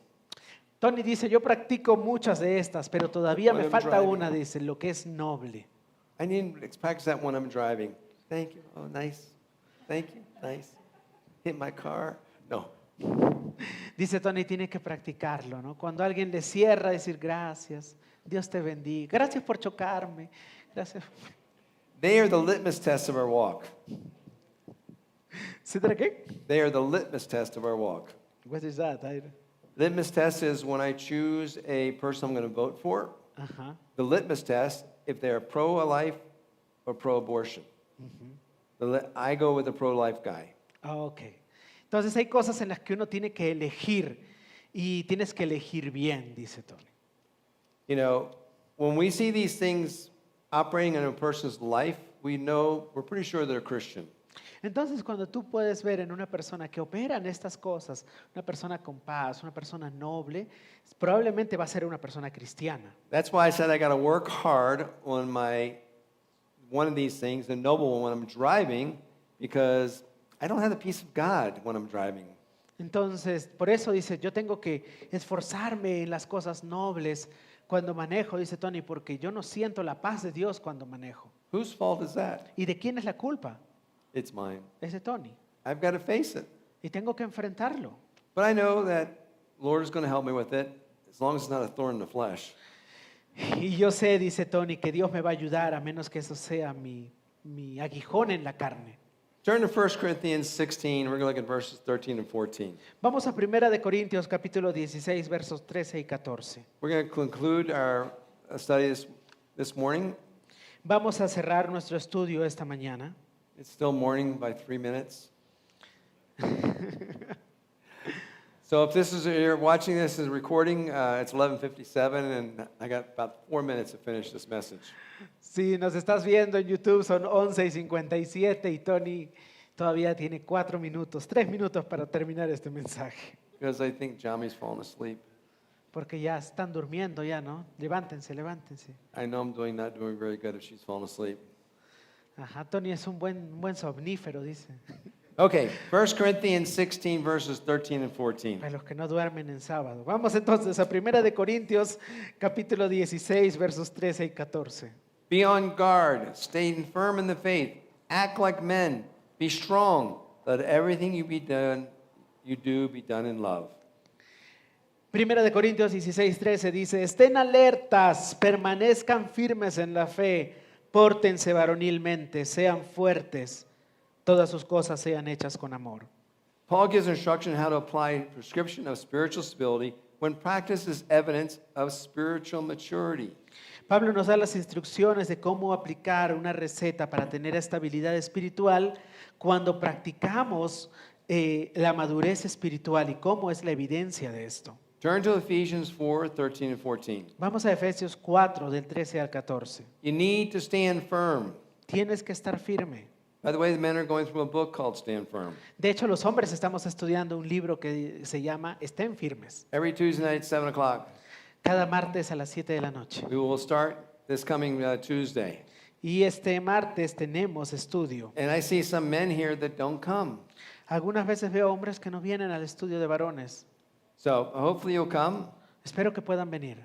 Speaker 1: Tony dice, yo practico muchas de estas, pero todavía me
Speaker 2: When I'm
Speaker 1: falta
Speaker 2: driving.
Speaker 1: una, dice, lo que es noble.
Speaker 2: I need to practice that when I'm driving. Thank you. Oh, nice. Thank you. Nice. Hit my car. No.
Speaker 1: Dice Tony, tiene que practicarlo, ¿no? Cuando alguien le cierra, decir gracias, Dios te bendiga, gracias por chocarme, gracias.
Speaker 2: They are the litmus test of our walk.
Speaker 1: ¿Sí de qué?
Speaker 2: They are the litmus test of our walk.
Speaker 1: What is that?
Speaker 2: Litmus test is when I choose a person I'm going to vote for.
Speaker 1: Ajá.
Speaker 2: The litmus test, if they're pro-life or pro-abortion. I go with the pro-life guy.
Speaker 1: Ok. Entonces hay cosas en las que uno tiene que elegir y tienes que elegir bien, dice Tony.
Speaker 2: You know, when we see these things operating in a person's life, we know, we're pretty sure they're Christian.
Speaker 1: Entonces, cuando tú puedes ver en una persona que opera en estas cosas, una persona con paz, una persona noble, probablemente va a ser una persona cristiana.
Speaker 2: That's why I said I got to work hard on one of these things, the noble one, when I'm driving, because I don't have the peace of God when I'm driving.
Speaker 1: Entonces, por eso dice, yo tengo que esforzarme en las cosas nobles cuando manejo, dice Tony, porque yo no siento la paz de Dios cuando manejo.
Speaker 2: Whose fault is that?
Speaker 1: ¿Y de quién es la culpa?
Speaker 2: It's mine.
Speaker 1: Es de Tony.
Speaker 2: I've got to face it.
Speaker 1: Y tengo que enfrentarlo.
Speaker 2: But I know that Lord is going to help me with it, as long as it's not a thorn in the flesh.
Speaker 1: Y yo sé, dice Tony, que Dios me va a ayudar a menos que eso sea mi aguijón en la carne.
Speaker 2: Turn to 1 Corinthians 16. We're going to look at verses 13 and 14.
Speaker 1: Vamos a 1 de Corintios capítulo 16 versos 13 y 14.
Speaker 2: We're going to conclude our study this morning.
Speaker 1: Vamos a cerrar nuestro estudio esta mañana.
Speaker 2: It's still morning by 3 minutes. So if you're watching this as a recording, it's 11:57, and I got about 4 minutes to finish this message.
Speaker 1: Si nos estás viendo en YouTube son 11:57 y Tony todavía tiene 3 minutos para terminar este mensaje.
Speaker 2: Because I think Jami's fallen asleep.
Speaker 1: porque ya están durmiendo ya, ¿no? Levántense, levántense.
Speaker 2: I know I'm not doing very good if she's fallen asleep.
Speaker 1: Ajá, Tony es un buen somnífero, dice.
Speaker 2: Okay, 1 Corinthians 16, verses 13 and 14.
Speaker 1: Para los que no duermen en sábado. Vamos entonces a 1 de Corintios, capítulo 16, versos 13 y 14.
Speaker 2: Be on guard, stay firm in the faith, act like men, be strong, let everything you do be done in love.
Speaker 1: 1 de Corintios 16, 13 dice, estén alertas, permanezcan firmes en la fe, pórtense varonilmente, sean fuertes, todas sus cosas sean hechas con amor.
Speaker 2: Paul gives instruction on how to apply prescription of spiritual stability when practice is evidence of spiritual maturity.
Speaker 1: Pablo nos da las instrucciones de cómo aplicar una receta para tener estabilidad espiritual cuando practicamos la madurez espiritual y cómo es la evidencia de esto.
Speaker 2: Turn to Ephesians 4, 13 and 14.
Speaker 1: Vamos a Efesios 4, del 13 al 14.
Speaker 2: You need to stand firm.
Speaker 1: Tienes que estar firme.
Speaker 2: By the way, the men are going through a book called Stand Firm.
Speaker 1: De hecho, los hombres estamos estudiando un libro que se llama Estén firmes.
Speaker 2: Every Tuesday night at 7 o'clock.
Speaker 1: Cada martes a las 7 de la noche.
Speaker 2: We will start this coming Tuesday.
Speaker 1: Y este martes tenemos estudio.
Speaker 2: And I see some men here that don't come.
Speaker 1: Algunas veces veo hombres que no vienen al estudio de varones.
Speaker 2: So hopefully you'll come
Speaker 1: Espero que puedan venir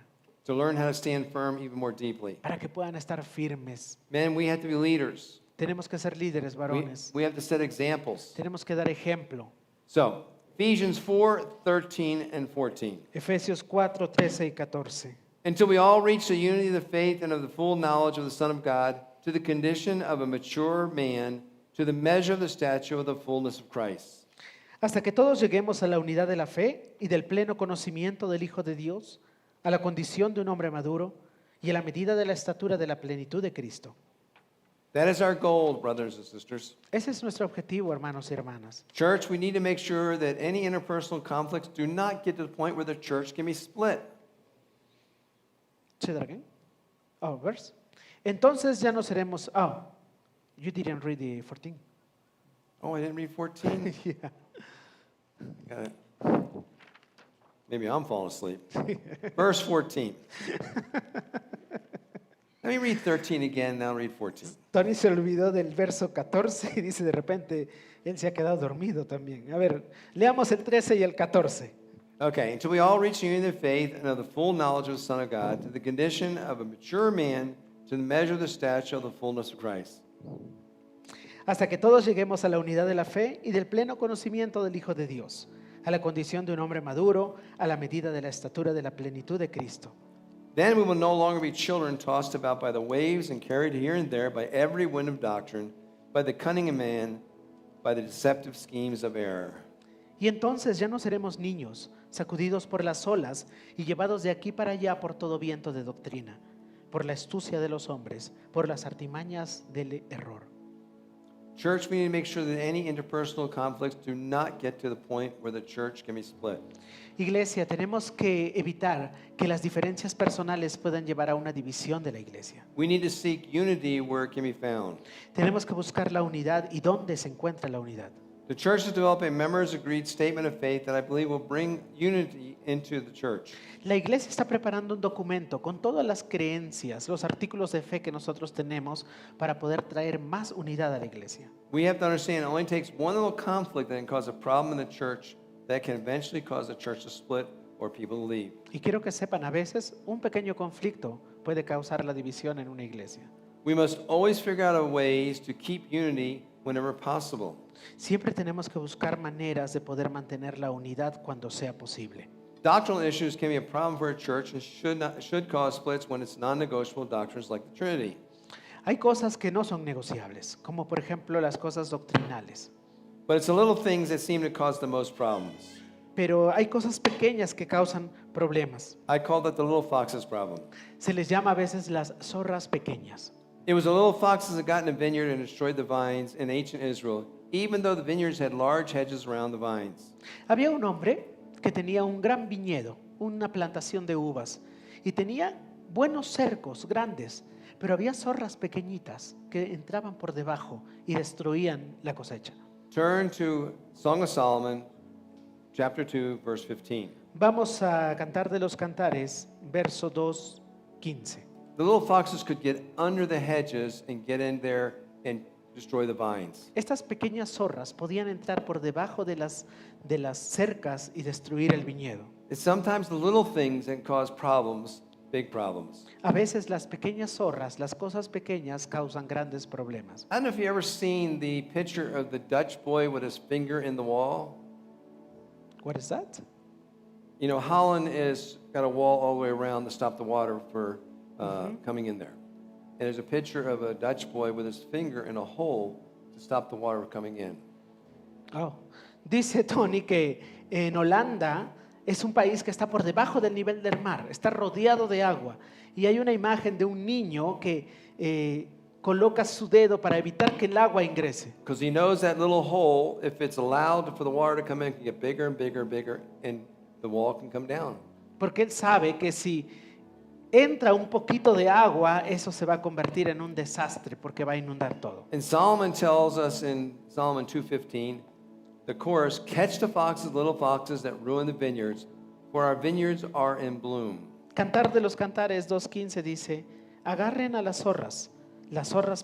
Speaker 2: to learn how to stand firm even more deeply.
Speaker 1: para que puedan estar firmes.
Speaker 2: Men, we have to be leaders.
Speaker 1: Tenemos que ser líderes varones.
Speaker 2: We have to set examples.
Speaker 1: Tenemos que dar ejemplo.
Speaker 2: So, Ephesians 4, 13 and 14.
Speaker 1: Efesios 4, 13 y 14.
Speaker 2: Until we all reach the unity of the faith and of the full knowledge of the Son of God, to the condition of a mature man, to the measure of the stature of the fullness of Christ.
Speaker 1: Hasta que todos lleguemos a la unidad de la fe y del pleno conocimiento del Hijo de Dios, a la condición de un hombre maduro y a la medida de la estatura de la plenitud de Cristo.
Speaker 2: That is our goal, brothers and sisters.
Speaker 1: Ese es nuestro objetivo, hermanos y hermanas.
Speaker 2: Church, we need to make sure that any interpersonal conflicts do not get to the point where the church can be split.
Speaker 1: Say that again. Oh, verse. Entonces ya no seremos. Oh, you didn't read the 14.
Speaker 2: Oh, I didn't read 14?
Speaker 1: Yeah.
Speaker 2: Got it. Maybe I'm falling asleep. Verse 14. Let me read 13 again, now read 14.
Speaker 1: Tony se olvidó del verso 14 y dice de repente, él se ha quedado dormido también. A ver, leamos el 13 y el 14.
Speaker 2: Okay, until we all reach the unity of faith and of the full knowledge of the Son of God, to the condition of a mature man, to the measure of the stature of the fullness of Christ.
Speaker 1: Hasta que todos lleguemos a la unidad de la fe y del pleno conocimiento del Hijo de Dios, a la condición de un hombre maduro, a la medida de la estatura de la plenitud de Cristo.
Speaker 2: Then we will no longer be children tossed about by the waves and carried here and there by every wind of doctrine, by the cunning of man, by the deceptive schemes of error.
Speaker 1: Y entonces ya no seremos niños, sacudidos por las olas y llevados de aquí para allá por todo viento de doctrina, por la astucia de los hombres, por las artimañas del error.
Speaker 2: Church, we need to make sure that any interpersonal conflicts do not get to the point where the church can be split.
Speaker 1: Iglesia, tenemos que evitar que las diferencias personales puedan llevar a una división de la iglesia.
Speaker 2: We need to seek unity where it can be found.
Speaker 1: Tenemos que buscar la unidad y dónde se encuentra la unidad.
Speaker 2: The church is developing a members' agreed statement of faith that I believe will bring unity into the church.
Speaker 1: La iglesia está preparando un documento con todas las creencias, los artículos de fe que nosotros tenemos para poder traer más unidad a la iglesia.
Speaker 2: We have to understand it only takes one little conflict that can cause a problem in the church that can eventually cause the church to split or people to leave.
Speaker 1: Y quiero que sepan, a veces un pequeño conflicto puede causar la división en una iglesia.
Speaker 2: We must always figure out ways to keep unity whenever possible.
Speaker 1: Siempre tenemos que buscar maneras de poder mantener la unidad cuando sea posible.
Speaker 2: Doctrinal issues can be a problem for a church and should cause splits when it's non-negotiable doctrines like the Trinity.
Speaker 1: Hay cosas que no son negociables, como por ejemplo las cosas doctrinales.
Speaker 2: But it's the little things that seem to cause the most problems.
Speaker 1: Pero hay cosas pequeñas que causan problemas.
Speaker 2: I call that the little foxes problem.
Speaker 1: Se les llama a veces las zorras pequeñas.
Speaker 2: It was the little foxes that got in a vineyard and destroyed the vines in ancient Israel, even though the vineyards had large hedges around the vines.
Speaker 1: Había un hombre que tenía un gran viñedo, una plantación de uvas, y tenía buenos cercos grandes, pero había zorras pequeñitas que entraban por debajo y destruían la cosecha.
Speaker 2: Turn to Song of Solomon, chapter 2, verse 15.
Speaker 1: Vamos a Cantar de los Cantares, verso 2, 15.
Speaker 2: The little foxes could get under the hedges and get in there and destroy the vines.
Speaker 1: Estas pequeñas zorras podían entrar por debajo de las cercas y destruir el viñedo.
Speaker 2: It's sometimes the little things that cause problems, big problems.
Speaker 1: A veces las pequeñas zorras, las cosas pequeñas causan grandes problemas.
Speaker 2: I don't know if you ever seen the picture of the Dutch boy with his finger in the wall.
Speaker 1: What is that?
Speaker 2: You know, Holland is got a wall all the way around to stop the water for coming in there. And there's a picture of a Dutch boy with his finger in a hole to stop the water from coming in.
Speaker 1: Oh. Dice Tony que en Holanda es un país que está por debajo del nivel del mar, está rodeado de agua. Y hay una imagen de un niño que coloca su dedo para evitar que el agua ingrese.
Speaker 2: Because he knows that little hole, if it's allowed for the water to come in, can get bigger and bigger and bigger, and the wall can come down.
Speaker 1: Porque él sabe que si entra un poquito de agua, eso se va a convertir en un desastre porque va a inundar todo.
Speaker 2: And Solomon tells us in Solomon 2:15, the chorus, catch the foxes, little foxes that ruin the vineyards, for our vineyards are in bloom.
Speaker 1: Cantar de los Cantares 2:15 dice, agarren a las zorras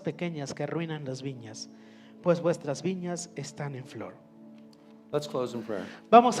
Speaker 1: pequeñas que arruinan las viñas, pues vuestras viñas están en flor.
Speaker 2: Let's close in prayer.
Speaker 1: Vamos a